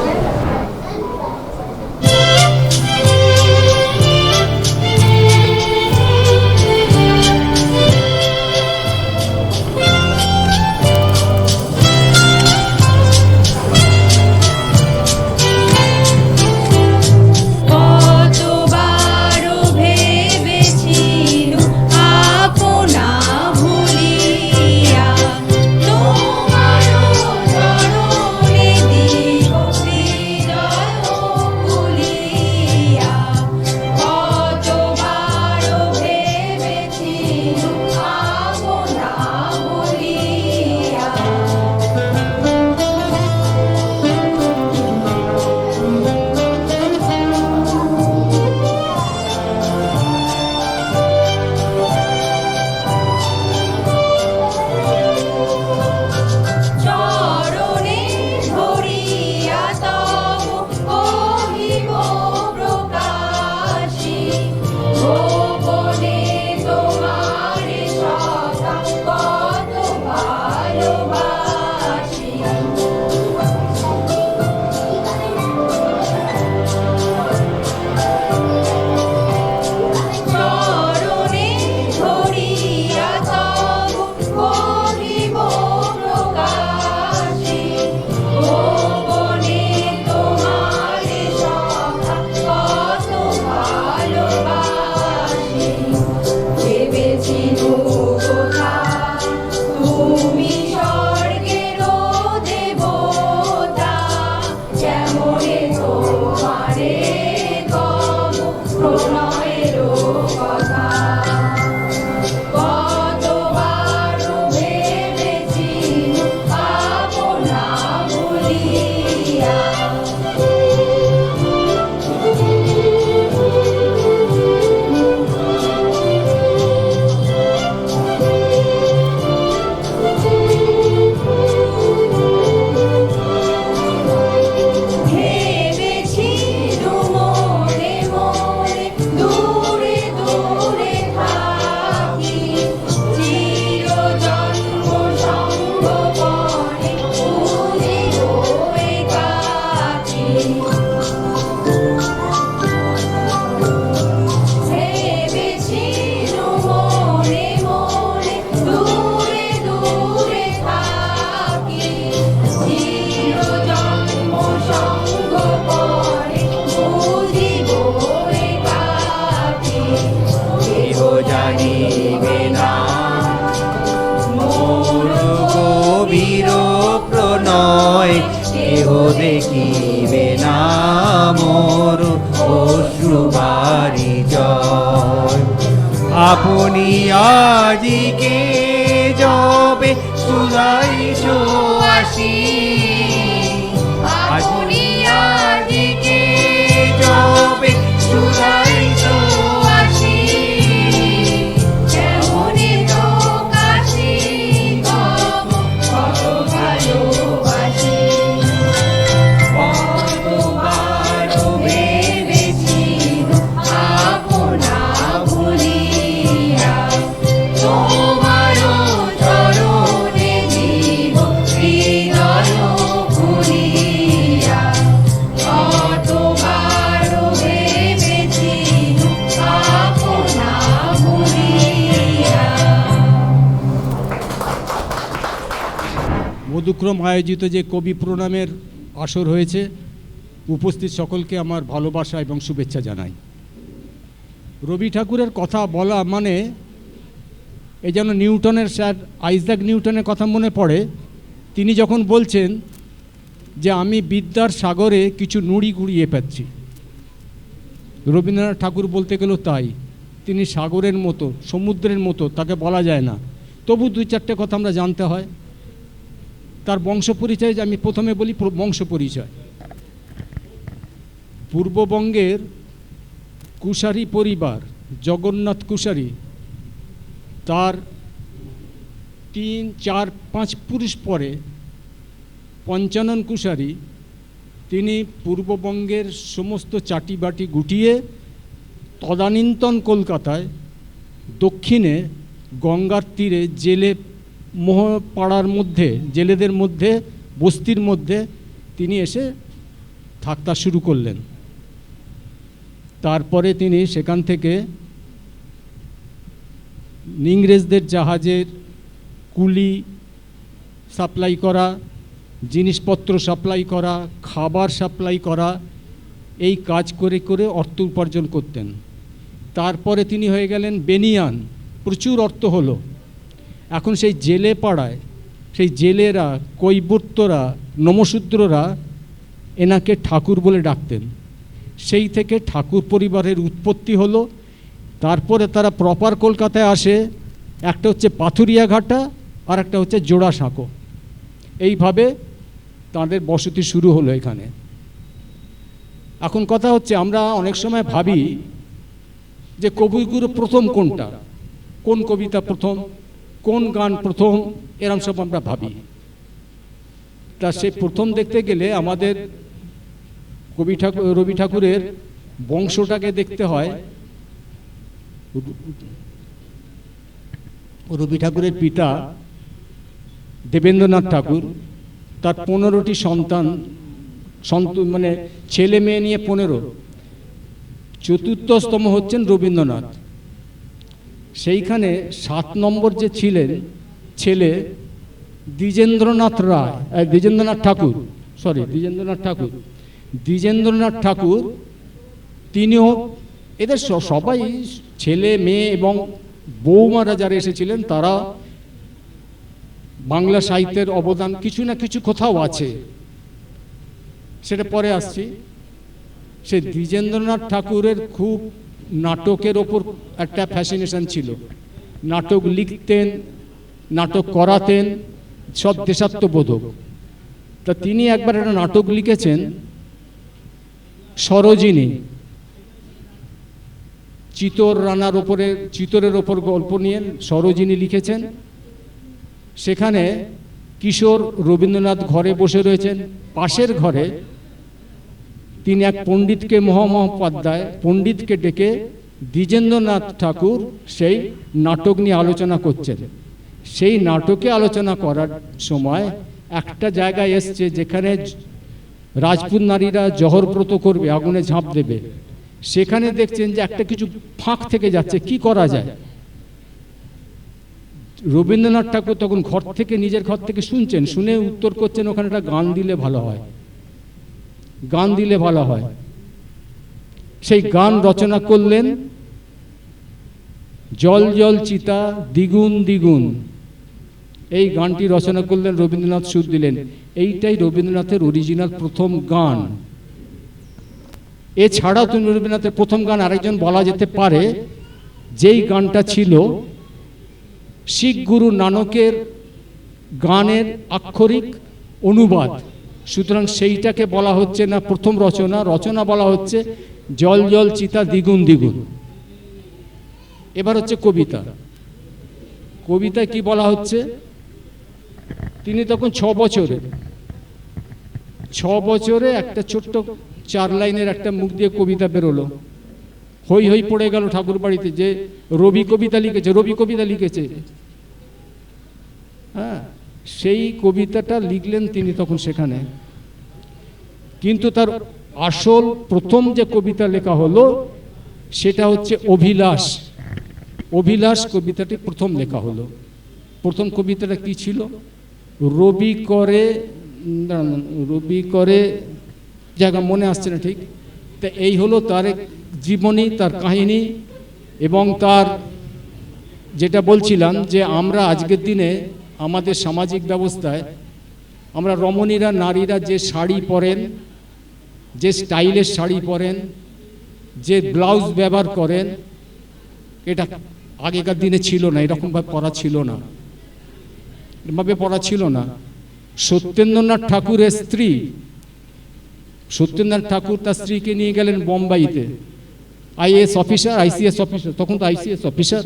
দেখিবে না মোর অশ্রুবারি জয়। আপনি আজিকে যবে সুধাইছ আসি, আপনি আজিকে যবে সুধাইছ আসি, কেমনে তো কাশি কব কত ভালোবাসি। কতবার ভেবেছি আপনা ভুলিয়া, তোমার চরণে জীব হৃদয় খুলিয়া। কতবার ভেবেছি আপনা ভুলিয়া। মধুক্রম আয়োজিত যে কবি প্রণামের আসর হয়েছে, উপস্থিত সকলকে আমার ভালোবাসা এবং শুভেচ্ছা জানাই। রবি ঠাকুরের কথা বলা মানে এই যেন নিউটনের স্যার আইজাক নিউটনের কথা মনে পড়ে। তিনি যখন বলছেন যে আমি বিদ্যার সাগরে কিছু নুড়ি কুড়িয়ে পাচ্ছি, রবীন্দ্রনাথ ঠাকুর বলতে গেলেও তাই, তিনি সাগরের মতো, সমুদ্রের মতো, তাকে বলা যায় না, তবু 2-4টে কথা আমরা জানতে হয়। তার বংশ পরিচয় আমি প্রথমে বলি, বংশ পরিচয়। পূর্ববঙ্গের কুশারি পরিবার, জগন্নাথ কুশারি, তার 3, 4, 5 পুরুষ পরে পঞ্চানন কুশারি, তিনি পূর্ববঙ্গের সমস্ত চাটিবাটি গুটিয়ে তদানীন্তন কলকাতায় দক্ষিণে গঙ্গার তীরে জেলে পাড়ার মধ্যে, জেলেদের মধ্যে, বস্তির মধ্যে তিনি এসে থাকতে শুরু করলেন। তারপরে তিনি সেখান থেকে ইংরেজদের জাহাজের কুলি সাপ্লাই করা, জিনিসপত্র সাপ্লাই করা, খাবার সাপ্লাই করা, এই কাজ করে করে অর্থ উপার্জন করতেন। তারপরে তিনি হয়ে গেলেন বেনিয়ান, প্রচুর অর্থ হলো। এখন সেই জেলে পাড়ায় সেই জেলেরা, কৈবর্তরা, নমশূদ্ররা এনাকে ঠাকুর বলে ডাকতেন। সেই থেকে ঠাকুর পরিবারের উৎপত্তি হলো। তারপরে তারা প্রপার কলকাতায় আসে, একটা হচ্ছে পাথুরিয়াঘাটা আর একটা হচ্ছে জোড়াসাঁকো। এইভাবে তাদের বসতি শুরু হলো এখানে। এখন কথা হচ্ছে, আমরা অনেক সময় ভাবি যে কবিগুরু প্রথম কোনটা, কোন কবিতা প্রথম, কোন গান প্রথম, এরম সব আমরা ভাবি। তা সে প্রথম দেখতে গেলে আমাদের রবি ঠাকুরের বংশটাকে দেখতে হয়। রবি ঠাকুরের পিতা দেবেন্দ্রনাথ ঠাকুর, তার 15টি সন্তান, মানে ছেলে মেয়ে নিয়ে 15। চতুর্থতম হচ্ছেন রবীন্দ্রনাথ। সেইখানে 7 নম্বর যে ছিলেন ছেলে দ্বিজেন্দ্রনাথ ঠাকুর, তিনিও, এদের সবাই ছেলে মেয়ে এবং বৌমারা যারা এসেছিলেন তারা বাংলা সাহিত্যের অবদান কিছু না কিছু কোথাও আছে, সেটা পরে আসছি। সে দ্বিজেন্দ্রনাথ ঠাকুরের খুব নাটকের ওপর একটা ফ্যাসিনেশন ছিল। নাটক লিখতেন, নাটক করাতেন, সব দেশাত্মবোধক। তা তিনি একবার একটা নাটক লিখেছেন সরোজিনী, চিতরের ওপর গল্প নিয়ে সরোজিনী লিখেছেন। সেখানে কিশোর রবীন্দ্রনাথ ঘরে বসে রয়েছেন, পাশের ঘরে তিনি এক পণ্ডিতকে, মহামহোপাধ্যায় পণ্ডিতকে ডেকে দ্বিজেন্দ্রনাথ ঠাকুর সেই নাটক নিয়ে আলোচনা করছেন। সেই নাটকে আলোচনা করার সময় একটা জায়গায় এসছে যেখানে রাজপুত নারীরা জহরব্রত করবে, আগুনে ঝাঁপ দেবে। সেখানে দেখছেন যে একটা কিছু ফাঁক থেকে যাচ্ছে, কি করা যায়। রবীন্দ্রনাথ ঠাকুর তখন নিজের ঘর থেকে শুনছেন, শুনে উত্তর করছেন ওখানে একটা গান দিলে ভালো হয়। সেই গান রচনা করলেন, জল জল চিতা দ্বিগুণ দ্বিগুণ। এই গানটি রচনা করলেন, রবীন্দ্রনাথ সুর দিলেন। এইটাই রবীন্দ্রনাথের অরিজিনাল প্রথম গান। এছাড়াও তুমি রবীন্দ্রনাথের প্রথম গান আরেকজন বলা যেতে পারে, যেই গানটা ছিল শিখ গুরু নানকের গানের আক্ষরিক অনুবাদ। সুতরাং সেইটাকে বলা হচ্ছে না প্রথম রচনা বলা হচ্ছে জল জল চিতা দ্বিগুণ দ্বিগুণ। এবার হচ্ছে কবিতায় কি বলা হচ্ছে, তিনি তখন 6 বছরে একটা ছোট্ট 4 লাইনের একটা মুখ দিয়ে কবিতা বেরোলো। হই হই পড়ে গেল ঠাকুর বাড়িতে যে রবি কবিতা লিখেছে। হ্যাঁ, সেই কবিতাটা লিখলেন তিনি তখন সেখানে। কিন্তু তার আসল প্রথম যে কবিতা লেখা হলো সেটা হচ্ছে অভিলাষ কবিতাটি প্রথম লেখা হলো। প্রথম কবিতাটা কি ছিল, রবি করে জায়গা মনে আসছে না ঠিক। তা এই হলো তার জীবনী, তার কাহিনী। এবং তার যেটা বলছিলাম যে আমরা আজকের দিনে আমাদের সামাজিক ব্যবস্থায় আমরা রমণীরা, নারীরা যে শাড়ি পরেন, যে স্টাইলের শাড়ি পরেন, যে ব্লাউজ ব্যবহার করেন, এটা আগেকার দিনে ছিল না, এরকমভাবে পরা ছিল না, এভাবে পরা ছিল না। সত্যেন্দ্রনাথ ঠাকুরের স্ত্রী, সত্যেন্দ্রনাথ ঠাকুর তার স্ত্রীকে নিয়ে গেলেন বোম্বাইতে, আইএএস অফিসার, আইসিএস অফিসার, তখন তো আইসিএস অফিসার,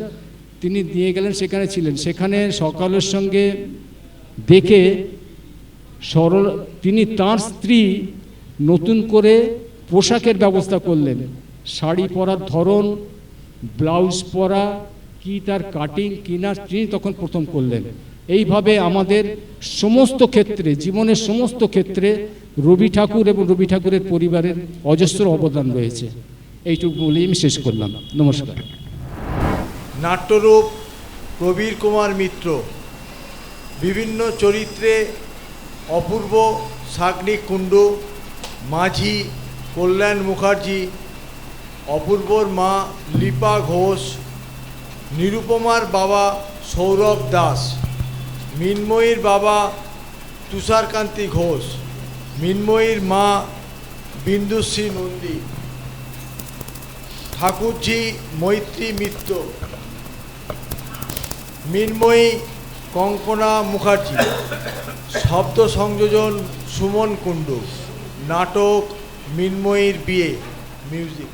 তিনি নিয়ে গেলেন, সেখানে ছিলেন। সেখানে সকালের সঙ্গে দেখে তিনি তাঁর স্ত্রী নতুন করে পোশাকের ব্যবস্থা করলেন, শাড়ি পরার ধরন, ব্লাউজ পরা, কি তার কাটিং কিনা, তিনি তখন প্রথম করলেন। এইভাবে আমাদের সমস্ত ক্ষেত্রে, জীবনের সমস্ত ক্ষেত্রে রবি ঠাকুর এবং রবি ঠাকুরের পরিবারের অজস্র অবদান রয়েছে। এইটুকু বলেই আমি শেষ করলাম। নমস্কার। নাট্যরূপ প্রবীর কুমার মিত্র, বিভিন্ন চরিত্রে অপূর্ব সাগ্নিক কুণ্ডু, মাঝি কল্যাণ মুখার্জি, অপূর্বর মা লিপা ঘোষ, নিরুপমার বাবা সৌরভ দাস, মিন্ময়ীর বাবা তুষারকান্তি ঘোষ, মিন্ময়ীর মা বিন্দুশ্রী নন্দী, ঠাকুরজি মৈত্রী মিত্র, মিন্ময়ী কঙ্কনা মুখার্জি, শব্দ সংযোজন সুমন কুণ্ডু, নাটক মিন্ময়ীর বিয়ে, মিউজিক।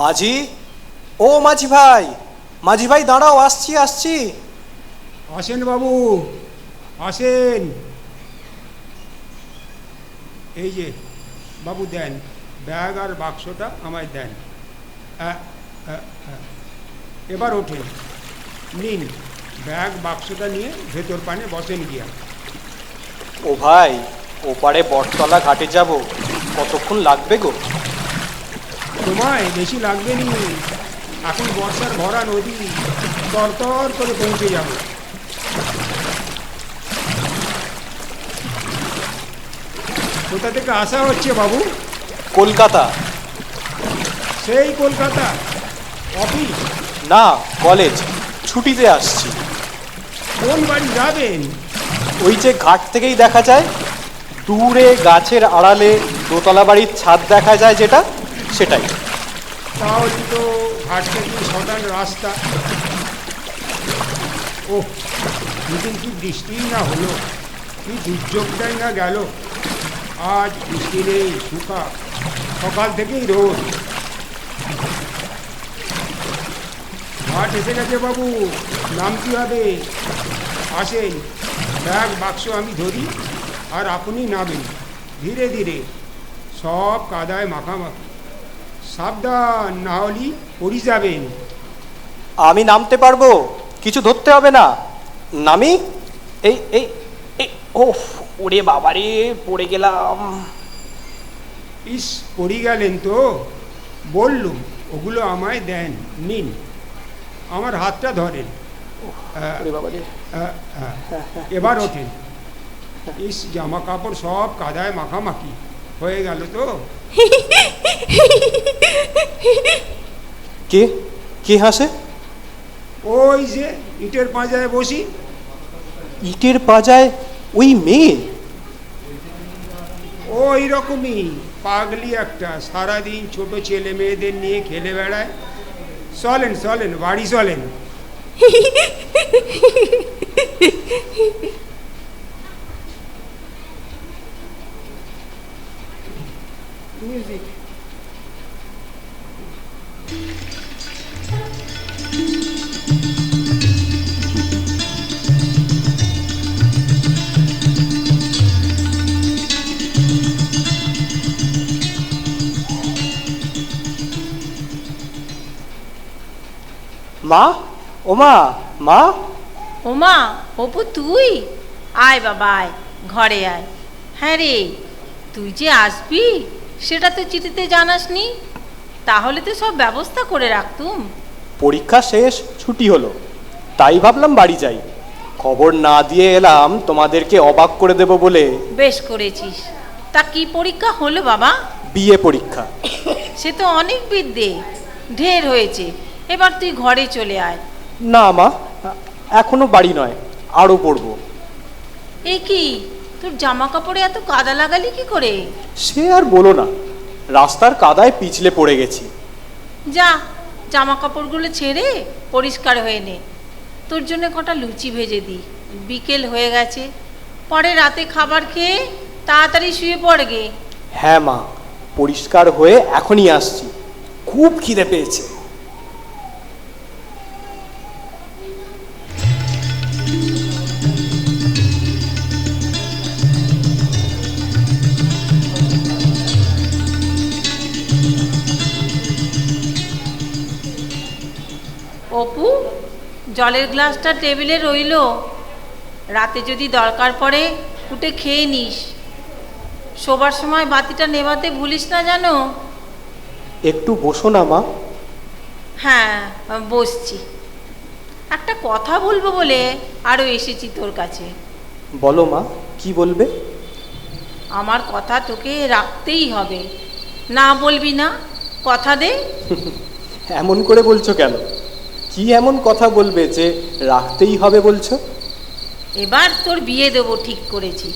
মাঝি, ও মাঝি ভাই, মাঝি ভাই দাঁড়াও, আসছি আসছি। আসেন বাবু, আসেন। এই যে বাবু দেন, ব্যাগ আর বাক্সটা আমায় দেন। এবার ওঠেন, নিন ব্যাগ বাক্সটা নিয়ে ভেতর পানে বসেন গিয়া। ও ভাই, ওপারে বটতলা ঘাটে যাব, কতক্ষণ লাগবে গো? তোমায় বেশি লাগবে নি, এখন বর্ষার ভরা নদী, তরতর করে পৌঁছে যাব। কোথা থেকে আসা হচ্ছে বাবু? কলকাতা। সেই কলকাতা? অফিস না, কলেজ, ছুটিতে আসছি। কোন বাড়ি যাবেন? ওই যে ঘাট থেকেই দেখা যায়, দূরে গাছের আড়ালে দোতলা বাড়ির ছাদ দেখা যায় যেটা, সেটাই। তাহলে তো ঘাট থেকে সদান রাস্তা। ও, দুদিন কি বৃষ্টি না হলো, কি দুর্যোগটাই না গেল। আজ বৃষ্টি নেই, শুকা, সকাল থেকেই রোদ। ঘাট এসে গেছে বাবু, নামতে হবে। আসেন, ব্যাগ বাক্স আমি ধরি আর আপনি নামেন ধীরে ধীরে, সব কাদায় মাখামাখি। সাবধান, না হলে পড়ে যাবেন। আমি নামতে পারবো, কিছু ধরতে হবে না। নামি। এই এই এই, ওফ, ওরে বাবারে, পড়ে গেলাম। ইস, পড়ে গেলেন তো? বললুম ওগুলো আমায় দেন, নিন। আমার হাতটা ধরেন। এবার ওঠেন। ইস, জামা কাপড় সব কাদায় মাখামাখি হয়ে গেল তো। কে কে হাসে? ওই যে ইটের পাঁজায় বসি। ইটের পাঁজায় ওই মেয়ে? ওই রকমই পাগলি একটা, সারাদিন ছোট ছেলে মেয়েদের নিয়ে খেলে বেড়ায়। চলেন চলেন, বাড়ি চলেন। মিউজিক। মা, ও মা, মা। ওমা, অপু তুই? আয় বাবা আয়, ঘরে আয়। হ্যাঁ রে, তুই যে আসবি সেটা তো চিঠিতে জানাসনি, তাহলে তো সব ব্যবস্থা করে রাখতুম। পরীক্ষা শেষ, ছুটি হলো, তাই ভাবলাম বাড়ি যাই। খবর না দিয়ে এলাম তোমাদেরকে অবাক করে দেব বলে। বেশ করেছিস। তা কি পরীক্ষা হলো বাবা? বিএ পরীক্ষা। সে তো অনেক বিদ্যে, ঢের হয়েছে। এবার তুই ঘরে চলে আয়। না মা, এখনো বাড়ি নয়, আরও পড়বো। এ কি, তোর জামা কাপড়ে এত কাদা লাগালি কি করে? সে আর বলো না, রাস্তার কাদায় পিছলে পড়ে গেছি। যা, জামা কাপড়গুলো ছেড়ে পরিষ্কার হয়ে নে। তোর জন্য কটা লুচি ভেজে দিই, বিকেল হয়ে গেছে। পরে রাতে খাবার খেয়ে তাড়াতাড়ি শুয়ে পড়গে। হ্যাঁ মা, পরিষ্কার হয়ে এখনই আসছি, খুব খিদে পেয়েছে। অপু, জলের গ্লাসটা টেবিলে রইল, রাতে যদি দরকার পড়ে উঠে খেয়ে নিস। শোবার সময় বাতিটা নেভাতে ভুলিস না জানো। একটু বসো না মা। হ্যাঁ, বসছি। একটা কথা বলবো বলে আরও এসেছি তোর কাছে। বলো মা, কি বলবে? আমার কথা তোকে রাখতেই হবে, না বলবি না? কথা দে। এমন করে বলছো কেন? কি এমন কথা বলবে যে রাখতেই হবে বলছো? এবার তোর বিয়ে দেবো ঠিক করেছি।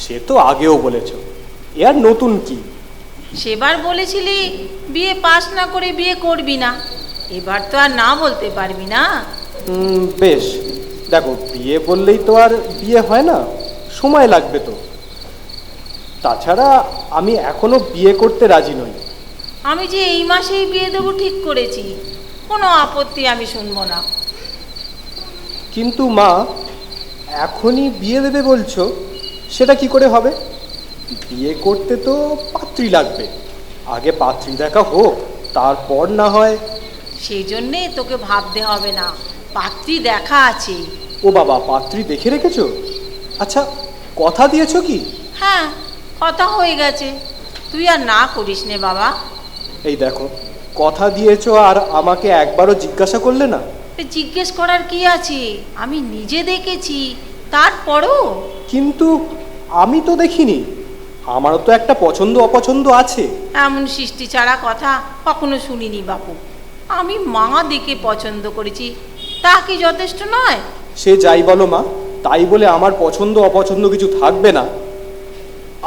সে তো আগেও বলেছো, এ আর নতুন কি? সেবার বলেছিলি বিয়ে পাস না করে বিয়ে করবি না, এবার তো আর না বলতে পারবি না। বেশ, দেখো, বিয়ে বললেই তো আর বিয়ে হয় না, সময় লাগবে তো। তাছাড়া আমি এখনো বিয়ে করতে রাজি নই। আমি যে এই মাসেই বিয়ে দেবো ঠিক করেছি, কোনো আপত্তি আমি শুনবো না। কিন্তু মা, এখনই বিয়ে দেবে বলছো, সেটা কি করে হবে? বিয়ে করতে তো পাত্রী লাগবে, আগে পাত্রী দেখা হোক, তারপর না হয়। সেই জন্যে তোকে ভাবতে হবে না, পাত্রী দেখা আছে। ও বাবা, পাত্রী দেখে রেখেছো? আচ্ছা, কথা দিয়েছো কি? হ্যাঁ, কথা হয়ে গেছে, তুই আর না করিস নে বাবা। এই দেখো, কথা দিয়েছো আর আমাকে একবারও জিজ্ঞাসা করলে না। জিজ্ঞেস করার কি আছে, আমি নিজে দেখেছি, তারপরও। কিন্তু আমি তো দেখিনি, আমারও তো একটা পছন্দ অপছন্দ আছে। এমন সৃষ্টি ছাড়া কথা কখনো শুনিনি বাপু। আমি মা দেখে পছন্দ করেছি, তা কি যথেষ্ট নয়? সে যাই বলো মা, তাই বলে আমার পছন্দ অপছন্দ কিছু থাকবে না।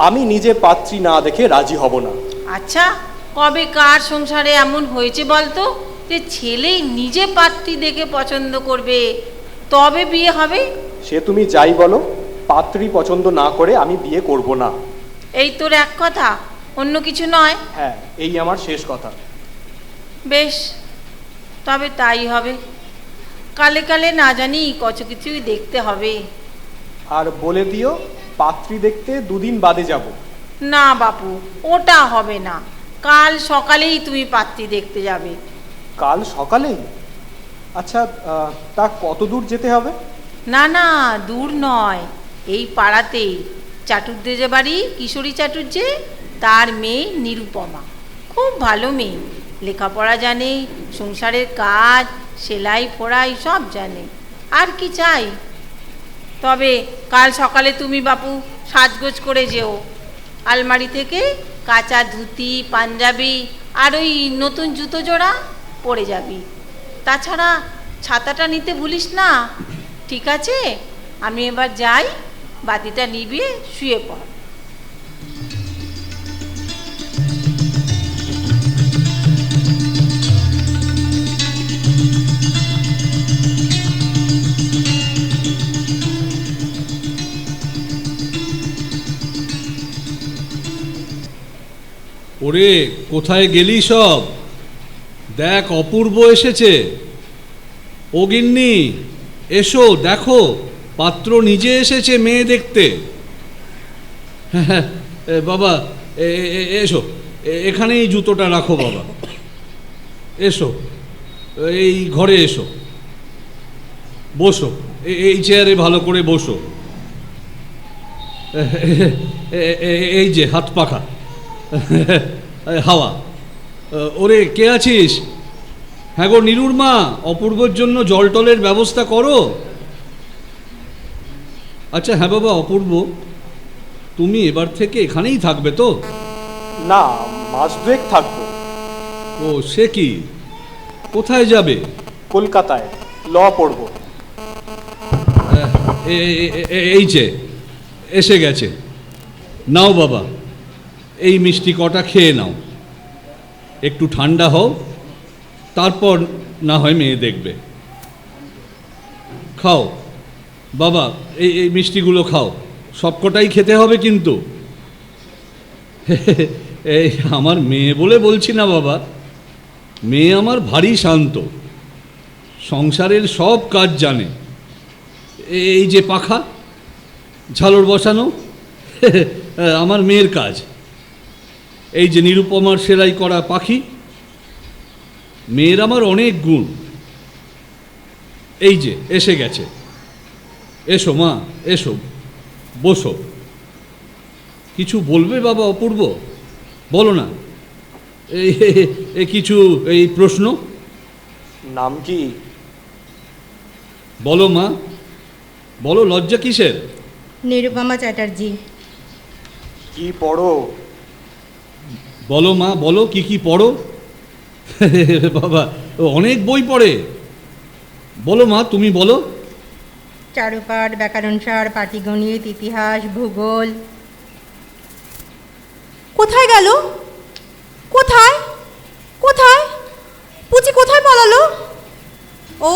আমি নিজে পাত্রী না দেখে রাজি হব না। আচ্ছা, কবে কার সংসারে এমন হয়েছে বলতো যে ছেলেই নিজে পাত্রী দেখে পছন্দ করবে তবে বিয়ে হবে? সে তুমি যাই বলো, পাত্রী পছন্দ না করে আমি বিয়ে করব না। এই তোর এক কথা, অন্য কিছু নয়? হ্যাঁ, এই আমার শেষ কথা। বেশ, তবে তাই হবে। কালে কালে না জানি কত কিছুই দেখতে হবে। আর বলে দিও, পাত্রী দেখতে দুদিন বাদে যাব। না বাপু, ওটা হবে না, কাল সকালেই তুমি পাত্রী দেখতে যাবে। কাল সকালেই? আচ্ছা, তা কত দূর যেতে হবে? না না, দূর নয়, এই পাড়াতেই। চাটুর্যে বাড়ি, কিশোরী চাটুর্যে, তার মেয়ে নিরুপমা, খুব ভালো মেয়ে, লেখাপড়া জানে, সংসারের কাজ, সেলাই ফোড়াই সব জানে। আর কি চাই? তবে কাল সকালে তুমি বাপু সাজগোজ করে যেও। আলমারি থেকে কাঁচা ধুতি, পাঞ্জাবি আর ওই নতুন জুতো জোড়া পরে যাবি। তাছাড়া ছাতাটা নিতে ভুলিস না, ঠিক আছে? আমি এবার যাই, বাতিটা নিভিয়ে শুয়ে পড়। ওরে, কোথায় গেলি সব? দেখ, অপূর্ব এসেছে। ও গিন্নি, এসো, দেখো, পাত্র নিজে এসেছে মেয়ে দেখতে। হ্যাঁ, বাবা এসো, এখানেই জুতোটা রাখো বাবা। এসো, এই ঘরে এসো। বসো, এই চেয়ারে ভালো করে বসো। এই যে হাত পাখা, হাওয়া। ওরে কে আছিস? হ্যাঁ গো নীরুর মা, অপূর্বর জন্য জল টলের ব্যবস্থা করো। আচ্ছা হ্যাঁ বাবা অপূর্ব, তুমি এবার থেকে এখানেই থাকবে তো? না, মাস দুয়েক থাকবো। ও সে কি, কোথায় যাবে? কলকাতায় ল পড়ব। এই যে এসে গেছে, নাও বাবা, এই মিষ্টি কটা খেয়ে নাও, একটু ঠান্ডা হও, তারপর না হয় মেয়ে দেখবে। খাও বাবা, এই মিষ্টিগুলো খাও, সবকটাই খেতে হবে কিন্তু। এই আমার মেয়ে বলে বলছি না বাবা, মেয়ে আমার ভারী শান্ত, সংসারের সব কাজ জানে। এই যে পাখা, ঝালর বসানো, আমার মেয়ের কাজ। এই যে নিরুপমার সেলাই করা পাখি, মেয়ের আমার অনেক গুণ। এই যে এসে গেছে, এসো মা এসো, বসো। কিছু বলবে বাবা অপূর্ব? বলো না, এই কিছু এই প্রশ্ন। নাম কি? বলো মা, বলো, লজ্জা কিসের? নিরুপমা চ্যাটার্জি। কি পড়ো? বলো মা, বলো কি কি পড়ো? বাবা অনেক বই পড়ে, বলো মা তুমি বলো। চারুপাঠ, ব্যাকরণসার, পাটিগণিত, ইতিহাস, ভূগোল। কোথায় গেল? কোথায় কোথায় পুচি কোথায় পালালো?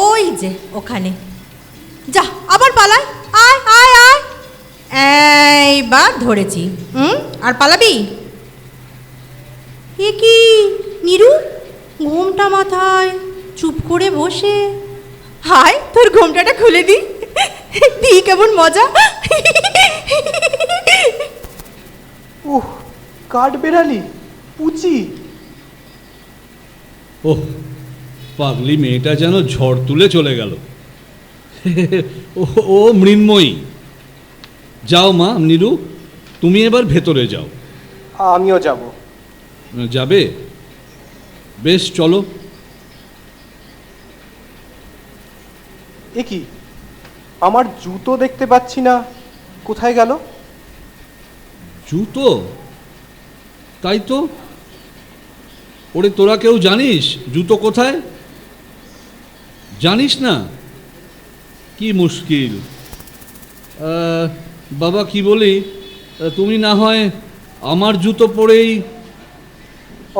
ওই যে ওখানে, যা আবার পালায়। আয় আয় আয়, এইবার ধরেছি। আর পালাবি? এ কি নিরু, ঘোমটা মাথায় চুপ করে বসে। হায়, তোর ঘোমটাটা খুলে দি, দি কেমন মজা। উহ, কাঠ বেড়ালি পুচি। ওহ, পাগলি মেয়েটা যেন ঝড় তুলে চলে গেল। ও মৃন্ময়ী। যাও মা নীরু, তুমি এবার ভেতরে যাও। আমিও যাব। যাবে? বেশ চলো। এ কি, আমার জুতো দেখতে পাচ্ছি না, কোথায় গেল? জুতো? তাই তো। ওরে তোরা কেউ জানিস জুতো কোথায়? জানিস না? কি মুশকিল। বাবা কি বলি, তুমি না হয় আমার জুতো পরেই।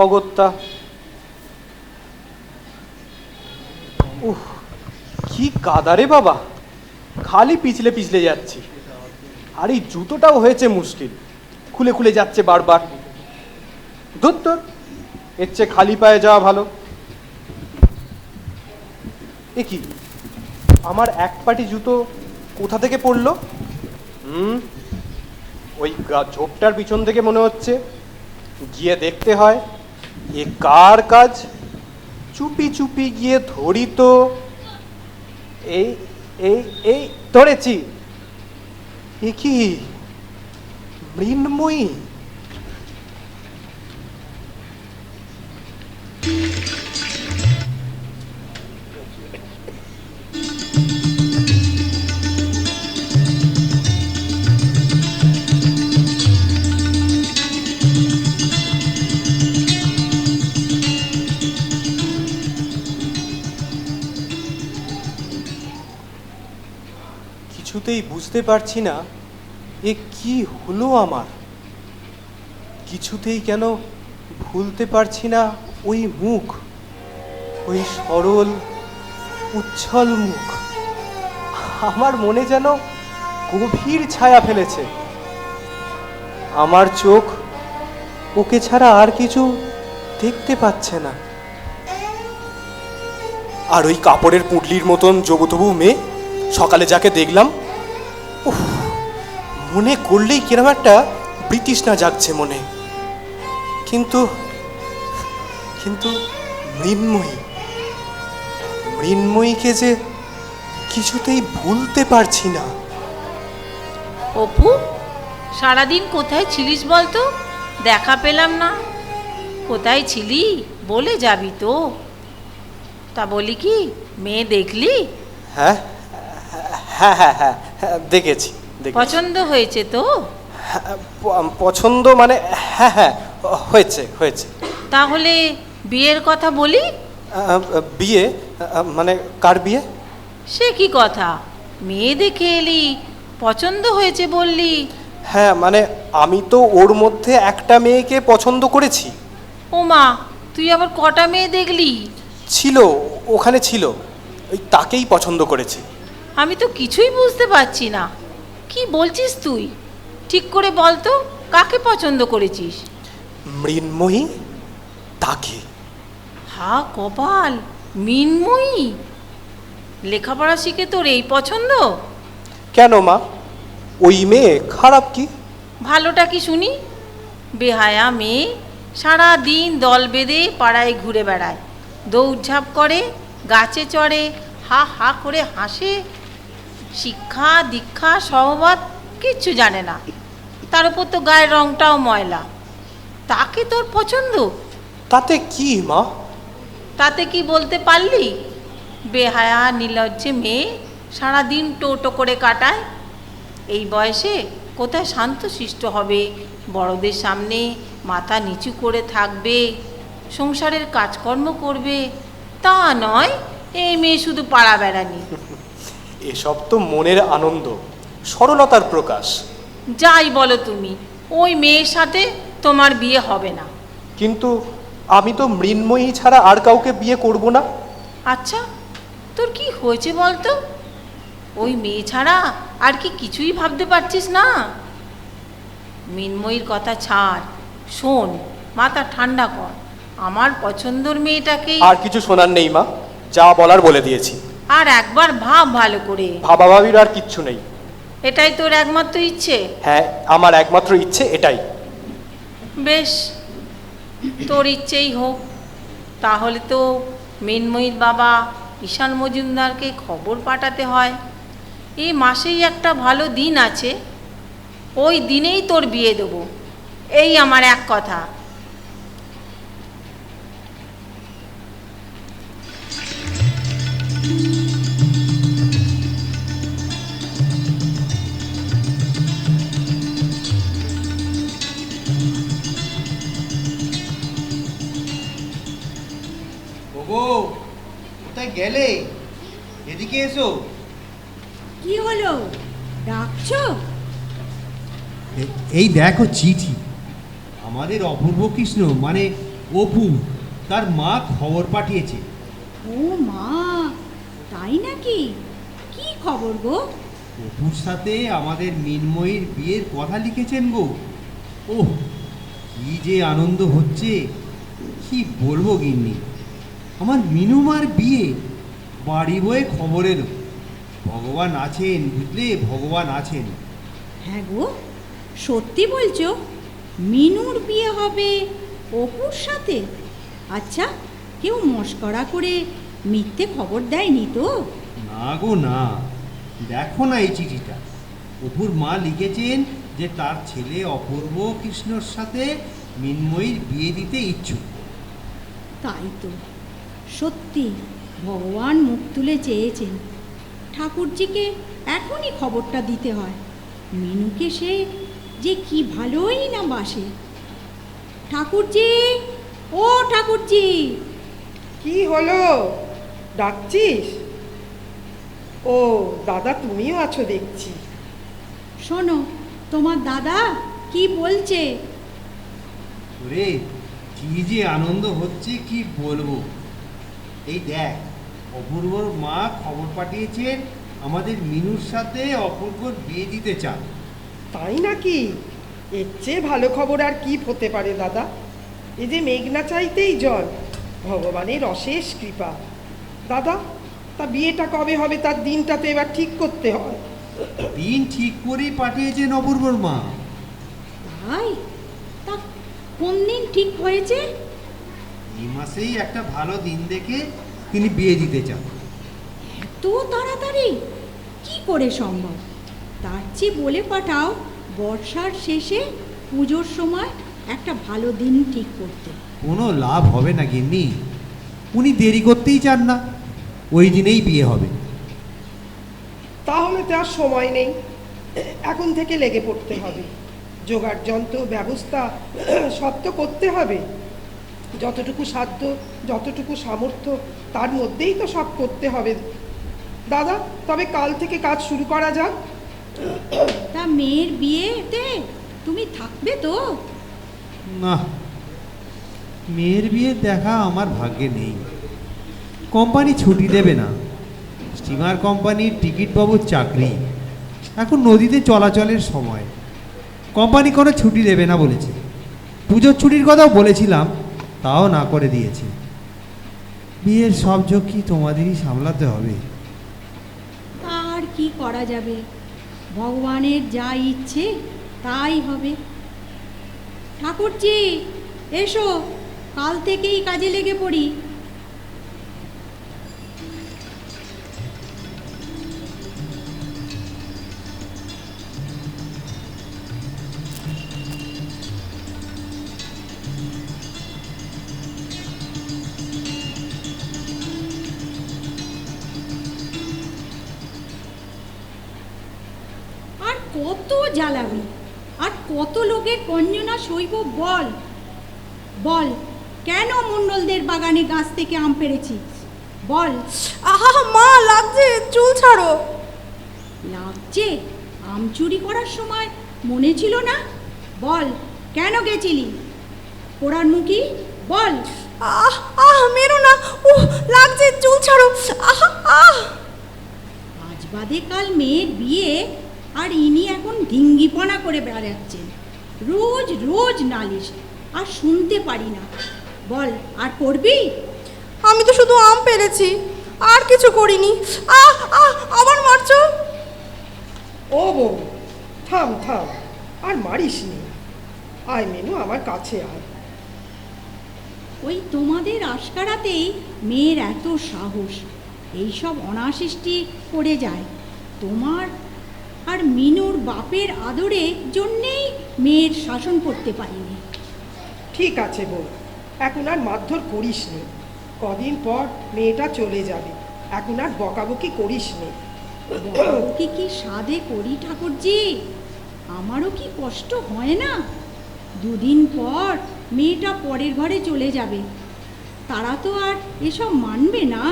অগত্যা। উহ, কি কাদারে বাবা, খালি পিছলে পিছলে যাচ্ছি। আর এই জুতোটাও হয়েছে মুশকিল, খুলে খুলে যাচ্ছে বারবার। ধুত্তর, এর চেয়ে খালি পায়ে যাওয়া ভালো। এ কি, আমার এক পাটি জুতো কোথা থেকে পড়লো? ওই ঝোপটার পিছন থেকে মনে হচ্ছে। গিয়ে দেখতে হয় এ কার কাজ। চুপি চুপি গিয়ে ধরি তো। এই এই এই ধরেছি। এ কি, মৃন্ময়ী? কিছুতেই বুঝতে পারছি না এ কি হলো আমার। কিছুতেই কেন ভুলতে পারছি না ওই মুখ, ওই সরল উচ্ছল মুখ। আমার মনে যেন গভীর ছায়া ফেলেছে। আমার চোখ ওকে ছাড়া আর কিছু দেখতে পাচ্ছে না। আর ওই কাপড়ের পুঁটলির মতন জবুতবু মেয়ে সকালে যাকে দেখলাম, উফ, মনে করলেই কিরম একটা বিতৃষ্ণা জাগছে মনে। কিন্তু কিন্তু মৃন্ময়ীকে যে কি কিছুতেই ভুলতে পারছি না। অপু, সারাদিন কোথায় ছিলিস বলতো? দেখা পেলাম না। কোথায় ছিলি বলে যাবি তো। তা বলি কি, মেয়ে দেখলি? হ্যাঁ হ্যাঁ হ্যাঁ হ্যাঁ হ্যাঁ, দেখেছি। পছন্দ হয়েছে তো? পছন্দ মানে হ্যাঁ হ্যাঁ, হয়েছে হয়েছে। তাহলে বিয়ের কথা বলি। বিয়ে মানে কার বিয়ে? সে কি কথা, মেয়ে দেখে এলি, পছন্দ হয়েছে বললি। হ্যাঁ মানে আমি তো ওর মধ্যে একটা মেয়েকে পছন্দ করেছি। ও মা, তুই আবার কটা মেয়ে দেখলি? ছিল, ওখানে ছিল, ওই তাকেই পছন্দ করেছি। আমি তো কিছুই বুঝতে পারছি না, কি বলছিস তুই? ঠিক করে বল তো, কাকে পছন্দ করেছিস? মৃন্ময়ী, তাকে। হা কপাল, মৃন্ময়ী! লেখাপড়া শিখে তোর এই পছন্দ? কেন মা, ওই মেয়ে খারাপ কি? ভালোটা কি শুনি? বেহায়া মেয়ে, সারা দিন দল বেঁধে পাড়ায় ঘুরে বেড়ায়, দৌড়ঝাঁপ করে, গাছে চড়ে, হা হা করে হাসে, শিক্ষা দীক্ষা সহবাদ কিচ্ছু জানে না, তার উপর তো গায়ের রংটাও ময়লা। তাকে তোর পছন্দ? তাতে কি মা? তাতে কি বলতে পারলি? বেহায়া নির্লজ্জে মেয়ে, সারাদিন টোটো করে কাটায়। এই বয়সে কোথায় শান্তশিষ্ট হবে, বড়দের সামনে মাথা নিচু করে থাকবে, সংসারের কাজকর্ম করবে, তা নয় এই মেয়ে শুধু পাড়া বেড়ানি। এসব তো মনের আনন্দ, সরলতার প্রকাশ। যাই বলো তুমি, ওই মেয়ের সাথে তোমার বিয়ে হবে না। কিন্তু আমি তো মৃন্ময়ী ছাড়া আর কাউকে বিয়ে করব না। আচ্ছা, তোর কি হয়েছে বলতো? ওই মেয়ে ছাড়া আর কি কিছুই ভাবতে পারছিস না? মৃন্ময়ীর কথা ছাড়, শোন, মাথা ঠান্ডা কর, আমার পছন্দর মেয়েটাকেই। আর কিছু শোনার নেই মা, যা বলার বলে দিয়েছি। আর একবার ভাব ভালো করে। ভাবাভাবির আর কিচ্ছু নেই। এটাই তোর একমাত্র ইচ্ছে? হ্যাঁ, আমার একমাত্র ইচ্ছে এটাই। বেশ, তোর ইচ্ছেই হোক। তাহলে তো মৃন্ময়ীর বাবা ঈশান মজুমদারকে খবর পাঠাতে হয়। এই মাসেই একটা ভালো দিন আছে, ওই দিনেই তোর বিয়ে দেবো, এই আমার এক কথা। ওগো, কোথায় গেলে? এদিকে এসো। কি হলো, ডাকছো? এই দেখো চিঠি। আমাদের অপূর্ব কৃষ্ণ মানে অপু, তার মা খবর পাঠিয়েছে। ও মা, তাই নাকি? কি খবর গো? অপুর সাথে আমাদের মৃন্ময়ীর বিয়ের কথা লিখেছেন গো। ওহ, কি যে আনন্দ হচ্ছে, কি বলবো গিন্নি। আমার মিনুমার বিয়ে, বাড়ি বয়ে খবর এলো। ভগবান আছেন, বুঝলে, ভগবান আছেন। হ্যাঁ গো, সত্যি বলছো? মিনুর বিয়ে হবে অপুর সাথে? আচ্ছা, কেউ মস্করা করে মিথ্যে খবর দেয়নি তো? না গো না, দেখো না এই চিঠিটা। অপুর মা লিখেছেন যে তার ছেলে অপূর্ব কৃষ্ণর সাথে মৃন্ময়ীর বিয়ে দিতে ইচ্ছুক। তাই তো, সত্যি ভগবান মুখ তুলে চেয়েছেন। ঠাকুরজিকে এখনই খবরটা দিতে হয়। মিনুকে সে যে কি ভালোই না বাসে। ঠাকুরজি, ও ঠাকুরজি! কি হলো, ডাকছিস? ও দাদা, তুমিও আছো দেখছি। শোনো, তোমার দাদা কি বলছে। ওরে, কি যে আনন্দ হচ্ছে, কি বলবো। এই দেখ, অপূর্বর মা খবর পাঠিয়েছেন আমাদের মিনুর সাথে অপূর্বর বিয়ে দিতে চান। তাই নাকি? এর চেয়ে ভালো খবর আর কি হতে পারে দাদা? এই যে মেঘনা চাইতেই জল, ভগবানের অশেষ কৃপা। দাদা, তা বিয়েটা কবে হবে তার দিনটা তো এবার ঠিক করতে হয়। দিন ঠিক করেই পাঠিয়েছেন অপূর্বর মা। তাই? তা কোন দিন ঠিক হয়েছে? এই মাসেই একটা ভালো দিন দেখে তিনি বিয়ে দিতে চান। এত তাড়াতাড়ি কি করে সম্ভব? তার চেয়ে বলে পাঠাও বর্ষার শেষে পুজোর সময় একটা ভালো দিন ঠিক করতে। কোনো লাভ হবে না গিন্নি, উনি দেরি করতেই চান না, ওই দিনেই বিয়ে হবে। তাহলে তো আর সময় নেই, এখন থেকে লেগে পড়তে হবে। জোগাড় যন্ত্র ব্যবস্থা সব তো করতে হবে। যতটুকু সাধ্য, যতটুকু সামর্থ্য, তার মধ্যেই তো সব করতে হবে। দাদা, তবে কাল থেকে কাজ শুরু করা যাক। তা মেয়ের বিয়েতে তুমি থাকবে তো? না, মেয়ের বিয়ে দেখা আমার ভাগ্যে নেই। কোম্পানি ছুটি দেবে না। স্টিমার কোম্পানির টিকিট বাবুর চাকরি, এখন নদীতে চলাচলের সময়, কোম্পানি কোনো ছুটি দেবে না বলেছে। পুজোর ছুটির কথাও বলেছিলাম, তাও না করে দিয়েছে। বিয়ের সব ঝক্কি তোমাদেরই সামলাতে হবে। আর কি করা যাবে, ভগবানের যা ইচ্ছে তাই হবে। ঠাকুরজি এসো, কাল থেকেই কাজে লেগে পড়ি। আর কত জ্বালাবি, আর কত লোকের কঞ্জনা সইব বল বল। কেন মণ্ডলদের বাগানে গাছ থেকে আম পেড়েছিস বল? আহা মা, লাগছে, চুল ছাড়ো। লাগছে? আম চুরি করার সময় মনে ছিল না? বল কেন গেছিলি? পোড়ার মুখী বল। আহ আহ, মেরো না, লাগছে, চুল ছাড়ো। আহ আহ। আজ বাদে কাল মেয়ের বিয়ে, আর ইনি এখন ঢিঙ্গিপনা করে বেড়াচ্ছেন। রোজ রোজ নালিশ, আর শুনতে পারি না। বল আর করবি? আমি তো শুধু আম পেরেছি, আর কিছু করিনি। আহ আহ, আবার মারছো। ও বউ, থাম থাম, আর মারিস নি। আয় মেনু, আমার কাছে আয়। ওই তোমাদের আশকারাতেই মেয়ের এত সাহস, এইসব অনাসৃষ্টি করে যায়। তোমার আর মিনুর বাপের আদরে জন্যেই মেয়ের শাসন করতে পারিনি। ঠিক আছে বউ, এখন আর মারধর করিস নি। কদিন পর মেয়েটা চলে যাবে, এখন আর বকাবকি করিস নি। বকাবকি কি সাধে করি ঠাকুরজি? আমারও কি কষ্ট হয় না? দুদিন পর মেয়েটা পরের ঘরে চলে যাবে, তারা তো আর এসব মানবে না।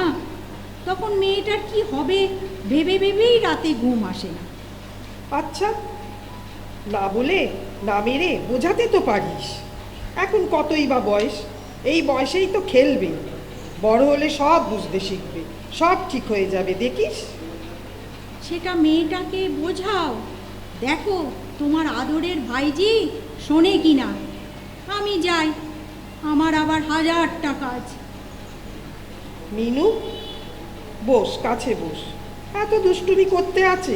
তখন মেয়েটার কি হবে ভেবে ভেবেই রাতে ঘুম আসে না। আচ্ছা, না বলে না মেরে বোঝাতে তো পারিস। এখন কতই বা বয়স, এই বয়সেই তো খেলবে। বড় হলে সব বুঝতে শিখবে, সব ঠিক হয়ে যাবে, দেখিস। সেটা মেয়েটাকে বোঝাও। দেখো তোমার আদরের ভাইজি শোনে কি না। আমি যাই, আমার আবার 1000টা কাজ। মিনু, বস, কাছে বস। এত দুষ্টুমি করতে আছে,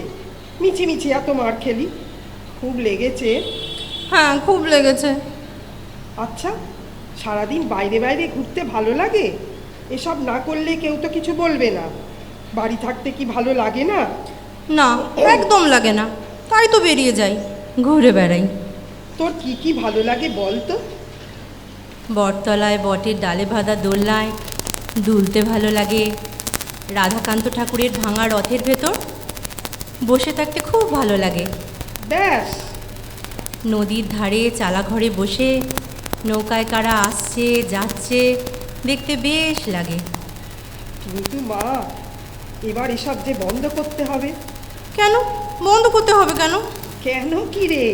মিছিমিছি এত মার খেলি, খুব লেগেছে? হ্যাঁ, খুব লেগেছে। আচ্ছা, সারাদিন বাইরে বাইরে ঘুরতে ভালো লাগে? এসব না করলে কেউ তো কিছু বলবে না। বাড়ি থাকতে কি ভালো লাগে না? না, একদম লাগে না, তাই তো বেরিয়ে যাই, ঘুরে বেড়াই। তোর কি কি ভালো লাগে বল তো? বটতলায় বটের ডালে বাঁধা দোলনায় দুলতে ভালো লাগে। রাধাকান্ত ঠাকুরের ভাঙা রথের ভেতর বসে থাকতে খুব ভালো লাগে। ব্যাস। নদীর ধারে চালাঘরে বসে নৌকায় কারা আসছে যাচ্ছে দেখতে বেশ লাগে। কিন্তু মা, এবার এসব যে বন্ধ করতে হবে। কেন বন্ধ করতে হবে? কেন কেন কি রে,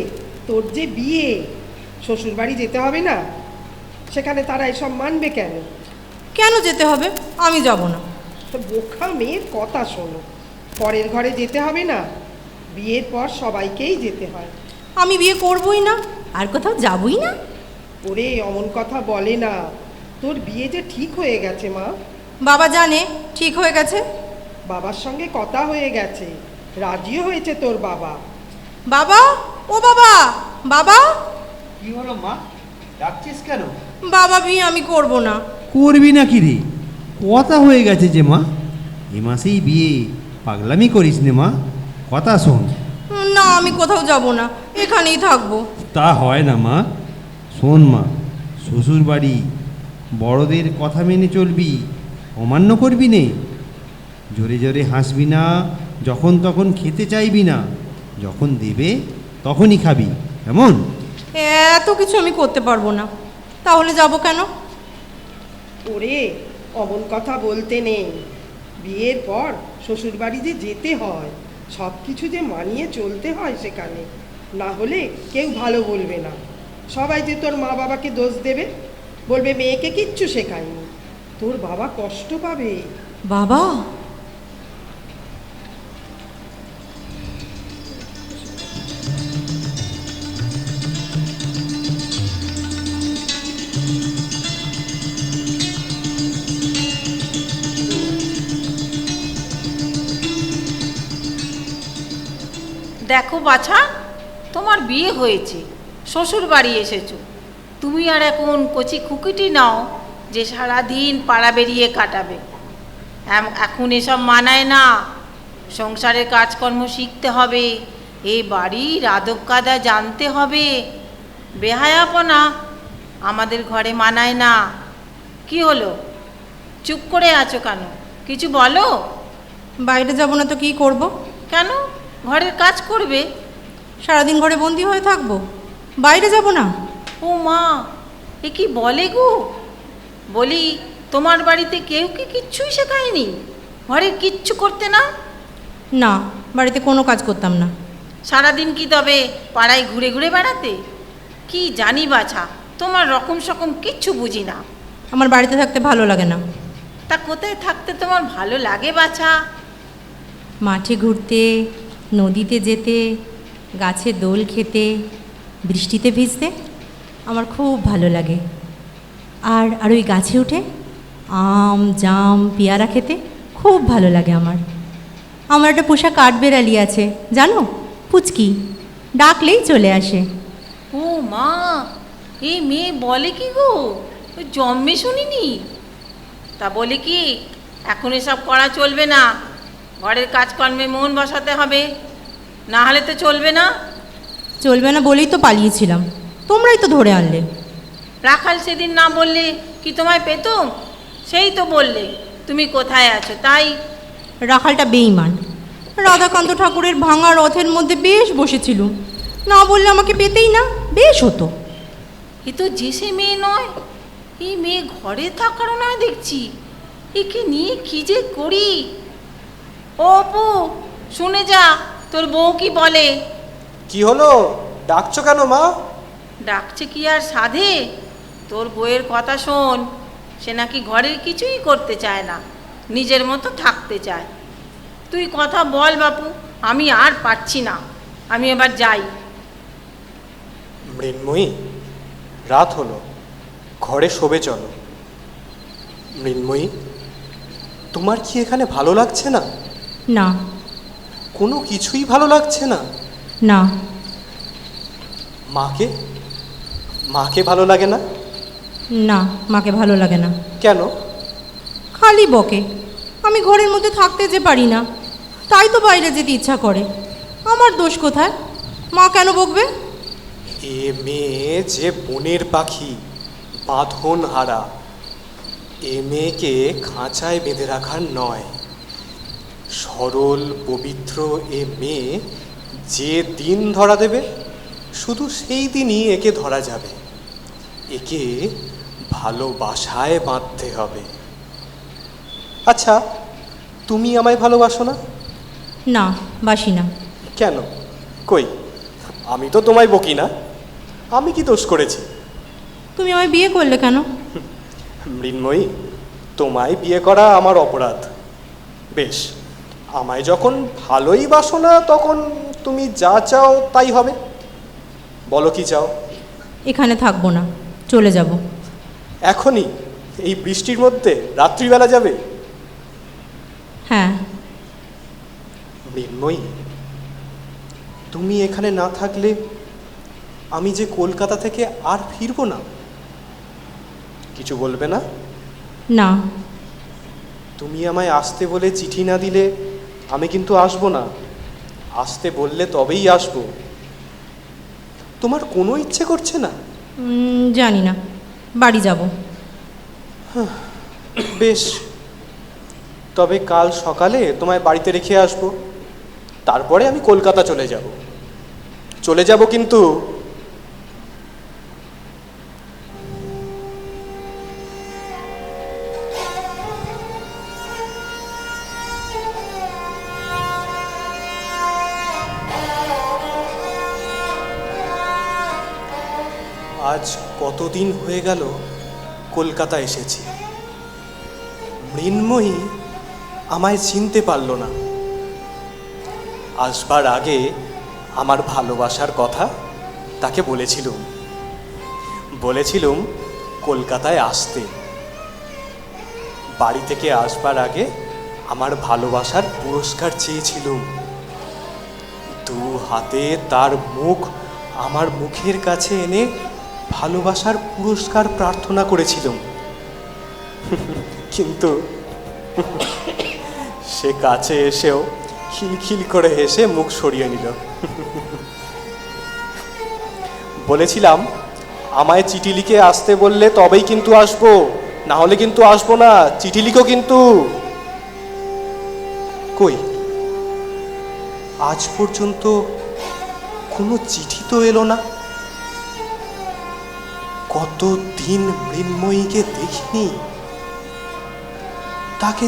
তোর যে বিয়ে, শ্বশুর বাড়ি যেতে হবে না? সেখানে তারা এসব মানবে কেন? কেন যেতে হবে? আমি যাব না। তো বোকা মেয়ের কথা শোনো, পরের ঘরে যেতে হবে না? বিয়ের পর সবাইকেই যেতে হয়। আমি বিয়ে করবই না, আর কোথাও যাবই না। ওরে, অমন কথা বলে না, তোর বিয়ে যে ঠিক হয়ে গেছে মা। বাবা জানে ঠিক হয়ে গেছে? বাবার সঙ্গে কথা হয়ে গেছে, রাজিও হয়েছে তোর বাবা। বাবা, ও বাবা, বাবা। কি হলো মা, ডাকছিস কেন? বাবা, বিয়ে আমি করব না। করবি না কি রে? কথা হয়ে গেছে যে মা। এ মাসেই বিয়ে, পাগলামি করিস নে মা, কথা শোন। না, আমি কোথাও যাব না, এখানেই থাকবো। তা হয় না মা, শোন মা, শ্বশুর বাড়ি, বড়দের কথা মেনে চলবি, অমান্য করবি নে। জোরে জোরে হাসবি না, যখন তখন খেতে চাইবি না, যখন দেবে তখনই খাবি, কেমন? এত কিছু আমি করতে পারবো না, তাহলে যাব কেন? ওরে, অমন কথা বলতে নেই। বিয়ের পর শ্বশুর বাড়ি যে যেতে হয়, সব কিছু যে মানিয়ে চলতে হয় সেখানে, না হলে কেউ ভালো বলবে না। সবাই যে তোর মা বাবাকে দোষ দেবে, বলবে মেয়েকে কিচ্ছু শেখায়নি, তোর বাবা কষ্ট পাবে। বাবা, দেখো বাছা, তোমার বিয়ে হয়েছে, শ্বশুর বাড়ি এসেছো, তুমি আর এখন কচি খুকিটি নাও যে সারাদিন পাড়া বেরিয়ে কাটাবে। এখন এসব মানায় না, সংসারের কাজকর্ম শিখতে হবে, এ বাড়ির আদব কায়দা জানতে হবে। বেহায়াপনা আমাদের ঘরে মানায় না। কি হলো, চুপ করে আছো কেন? কিছু বলো। বাইরে যাব না তো কি করব? কেন, ঘরের কাজ করবে। সারাদিন ঘরে বন্দি হয়ে থাকবো, বাইরে যাব না? ও মা, এ কি বলে গো? বলি, তোমার বাড়িতে কেউ কি কিচ্ছুই শেখায়নি? ঘরের কিচ্ছু করতে না? না, বাড়িতে কোনো কাজ করতাম না। সারাদিন কি তবে পাড়ায় ঘুরে ঘুরে বেড়াতে? কি জানি বাছা, তোমার রকম সকম কিচ্ছু বুঝি না। আমার বাড়িতে থাকতে ভালো লাগে না। তা কোথায় থাকতে তোমার ভালো লাগে বাছা? মাঠে ঘুরতে, নদীতে যেতে, গাছে দোল খেতে, বৃষ্টিতে ভিজতে আমার খুব ভালো লাগে। আর ওই গাছে উঠে আম, জাম, পেয়ারা খেতে খুব ভালো লাগে আমার একটা পোষা কাঠবেড়ালি আছে জানো, পুচকি, ডাকলেই চলে আসে। ও মা, এই মেয়ে বলে কি গো? জন্মে শুনিনি। তা বলে কি, এখন এসব করা চলবে না, ঘরের কাজকর্মে মন বসাতে হবে, না হলে তো চলবে না। চলবে না বলেই তো পালিয়েছিলাম, তোমরাই তো ধরে আনলে। রাখাল সেদিন না বললে কি তোমায় পেতুম? সেই তো বললে তুমি কোথায় আছো তাই। রাখালটা বেঈমান, রাধাকান্ত ঠাকুরের ভাঙা রথের মধ্যে বেশ বসেছিল, না বললে আমাকে পেতেই না, বেশ হতো। এ তো যে সে মেয়ে নয়, এই মেয়ে ঘরে থাকারও নয় দেখছি। একে নিয়ে কি যে করি। ও অপু, শুনে যা, তোর বউ কি বলে। কি হলো, ডাকছো কেন মা? ডাকছে কি আর সাধে? তোর বউয়ের কথা শোন, সে নাকি ঘরের কিছুই করতে চায় না, নিজের মতো থাকতে চায়। তুই কথা বল বাপু, আমি আর পারছি না, আমি এবার যাই। মৃন্ময়ী, রাত হলো, ঘরে শোবে চলো। মৃন্ময়ী, তোমার কি এখানে ভালো লাগছে না? না। কোনো কিছুই ভালো লাগছে না? না। মাকে মাকে ভালো লাগে না? না, মাকে ভালো লাগে না। কেন? খালি বকে, আমি ঘরের মধ্যে থাকতে যে পারি না, তাই তো বাইরে যেতে ইচ্ছা করে। আমার দোষ কোথায়? মা কেন বকবে? এ মেয়ে যে বনের পাখি, বাঁধন হারা, এ মেয়েকে খাঁচায় বেঁধে রাখার নয়। সরল পবিত্র এ মেয়ে যে দিন ধরা দেবে, শুধু সেই দিনই একে ধরা যাবে। একে ভালোবাসায় বাঁধতে হবে। আচ্ছা, তুমি আমায় ভালোবাসো না? না, বাসি না। কেন? কই, আমি তো তোমায় বকি না, আমি কি দোষ করেছি? তুমি আমায় বিয়ে করলে কেন? মৃন্ময়ী, তোমায় বিয়ে করা আমার অপরাধ। বেশ, আমায় যখন ভালোই বাসো না, তখন তুমি যা চাও তাই হবে। বলো কি চাও? এখানে থাকবো না, চলে যাব। এখনই? এই বৃষ্টির মধ্যে রাত্রিবেলা যাবে? হ্যাঁ। মৃন্ময়ী, তুমি এখানে না থাকলে আমি যে কলকাতা থেকে আর ফিরবো না। কিছু বলবে না? না। তুমি আমায় আসতে বলে চিঠি না দিলে আমি কিন্তু আসবো না। আসতে বললে তবেই আসবো। তোমার কোনো ইচ্ছে করছে না? জানি না, বাড়ি যাব। বেশ, তবে কাল সকালে তোমায় বাড়িতে রেখে আসবো। তারপরে আমি কলকাতা চলে যাব কিন্তু। আজ কতদিন হয়ে গেল কলকাতা এসেছি। মৃন্ময়ী আমায় চিনতে পারল না। আসবার আগে আমার ভালোবাসার কথা তাকে বলেছিলুম কলকাতায় আসতে। বাড়ি থেকে আসবার আগে আমার ভালোবাসার পুরস্কার চেয়েছিলুম। দু হাতে তার মুখ আমার মুখের কাছে এনে ভালোবাসার পুরস্কার প্রার্থনা করেছিলুম। কিন্তু সে কাছে এসেও খিলখিল করে হেসে মুখ সরিয়ে নিল। বলেছিলাম আমায় চিঠি লিখে আসতে বললে তবেই কিন্তু আসবো, না হলে কিন্তু আসবো না। চিঠি লিখো কিন্তু। কই, আজ পর্যন্ত কোনো চিঠি তো এলো না। কতদিন মৃন্ময়ীকে দেখিনি। তাকে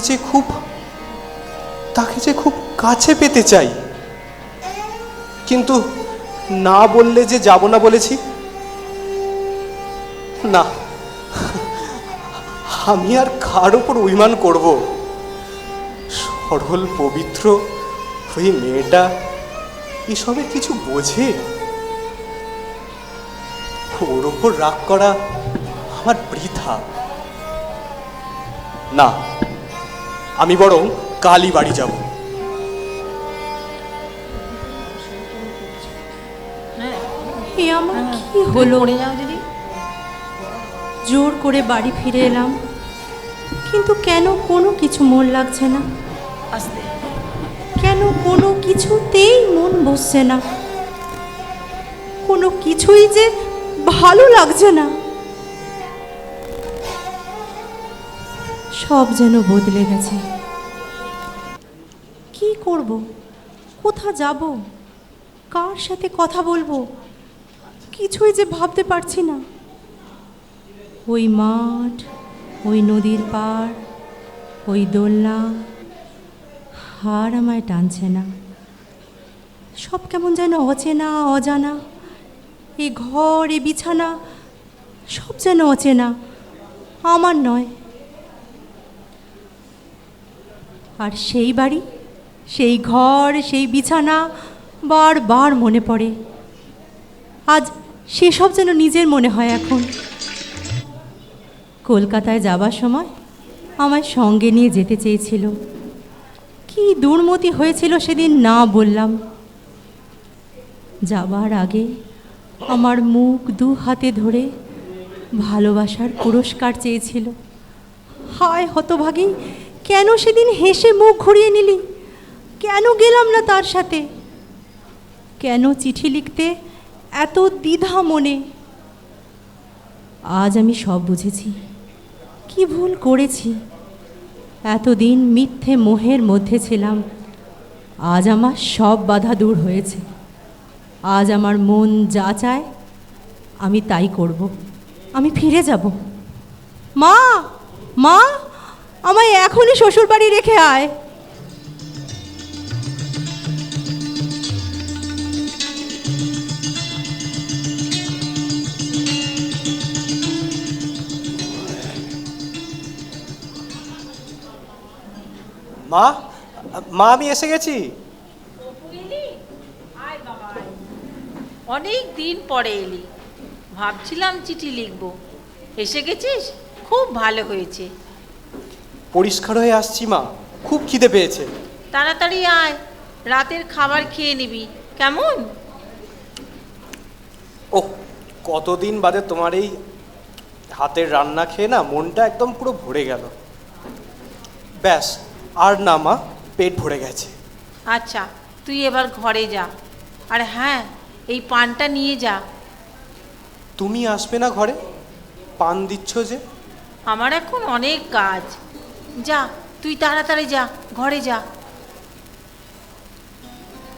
যে খুব কাছে পেতে চাই, কিন্তু না বললে যে যাব না বলেছি। না, আমি আর কার ওপর অভিমান করব? সরল পবিত্র ওই মেয়েটা এসবের কিছু বোঝে? ওর ওপর রাগ করা আমার বৃথা। না, আমি বরং কালই বাড়ি যাব। আমার কি হলো? জোর করে বাড়ি ফিরে এলাম, কিন্তু কেন কোনো কিছু মন লাগছে না। কেন কোনো কিছুতেই মন বসছে না। কোনো কিছুই যে ভালো লাগছে না। সব যেন বদলে গেছে। কি করব? কোথা যাব? কার সাথে কথা বলবো? কিছুই যে ভাবতে পারছি না। ওই মাঠ, ওই নদীর পাড়, ওই দোলনা আর আমায় টানছে না। সব কেমন যেন অচেনা অজানা। এ ঘর, এ বিছানা সব যেন অচেনা, আমার নয়। আর সেই বাড়ি, সেই ঘর, সেই বিছানা বারবার মনে পড়ে। আজ সেসব যেন নিজের মনে হয় এখন। কলকাতায় যাবার সময় আমায় সঙ্গে নিয়ে যেতে চেয়েছিল। কি দুর্মতি হয়েছিল সেদিন, না বললাম। যাবার আগে আমার মুখ দু হাতে ধরে ভালোবাসার পুরস্কার চেয়েছিল। হায় হতভাগী, কেন সেদিন হেসে মুখ ঘুরিয়ে নিলি? কেন গেলাম না তার সাথে? কেন চিঠি লিখতে এত দ্বিধা মনে? আজ আমি সব বুঝেছি, কি ভুল করেছি। এতদিন মিথ্যে মোহের মধ্যে ছিলাম। আজ আমার সব বাধা দূর হয়েছে। আজ আমার মন যা চায় আমি তাই করব। আমি ফিরে যাব। মা, মা, আমায় এখনই শ্বশুর বাড়ি রেখে আয়। মা, মা, আমি এসে গেছি। অনেক দিন পরে এলি। ভাবছিলাম চিঠি লিখব। এসে গেছিস, খুব ভালো হয়েছে। পরিষ্কার হয়ে আসছি মা, খুব খিদে পেয়েছে। তাড়াতাড়ি আয়, রাতের খাবার খেয়ে নিবি কেমন? ওহ, কতদিন বাদে তোমার এই হাতের রান্না খেয়ে না মনটা একদম পুরো ভরে গেল। ব্যাস, আর না মা, পেট ভরে গেছে। আচ্ছা, তুই এবার ঘরে যা। আর হ্যাঁ, এই পানটা নিয়ে যা। তুমি আসবে না ঘরে? পান দিচ্ছ যে। আমার এখন অনেক কাজ। যা, তুই তাড়াতাড়ি যা, ঘরে যা।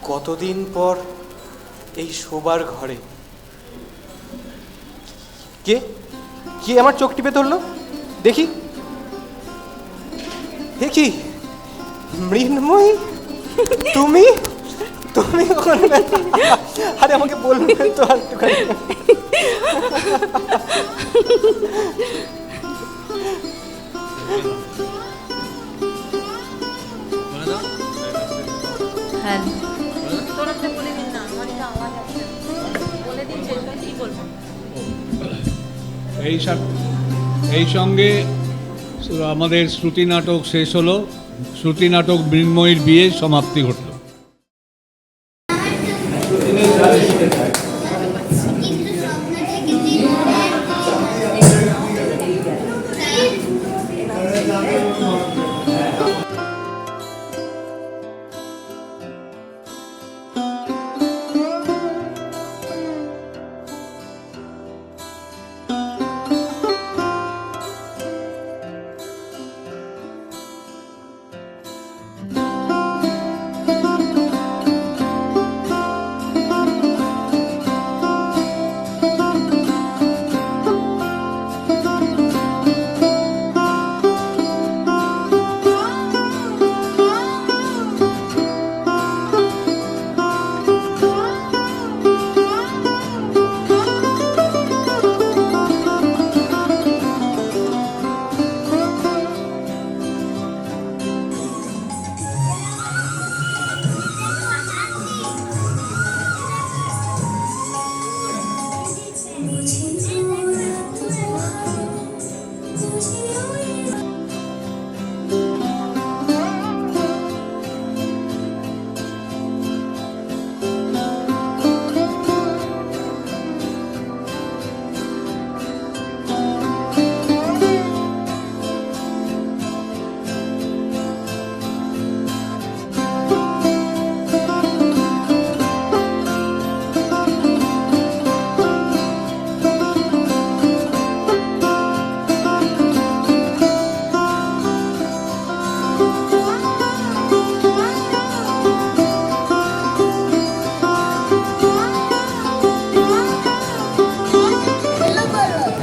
কতদিন পর এই শোবার ঘরে। কে কে আমার চোখ টিপে ধরলো? দেখি দেখি, মৃন্ময়ী, তুমি তুমি ওখানে? আরে আমাকে বলবেন তো একটুখানি। হ্যাঁ, তোরা তো বলে দিন না, আমার একটা আওয়াজ আছে, বলে দিন শেষ কি বলবো। এই সঙ্গে আমাদের শ্রুতি নাটক শেষ হলো। শ্রুতি নাটক মৃন্ময়ীর বিয়ে সমাপ্তি ঘটল।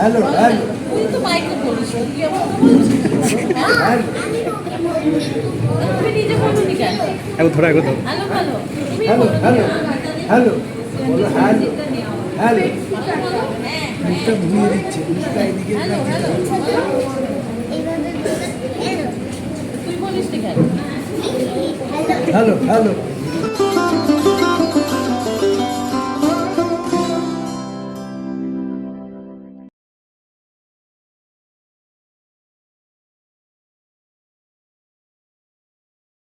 হ্যালো হ্যালো তুই তো মাইকে বলিস, তুই আমার কথা বলছিস? হ্যাঁ? তুমি নিজে বলবি কেন? এখন ধরো এখন ধরো। হ্যালো হ্যালো তুমি হ্যালো বলো। হ্যালো হ্যালো বলো হ্যালো হ্যালো। মুখটা ঘুরিয়ে দিচ্ছে, মুখটা এদিকে হ্যালো হ্যালো এইভাবে তুই বলিস কেন? Hello hello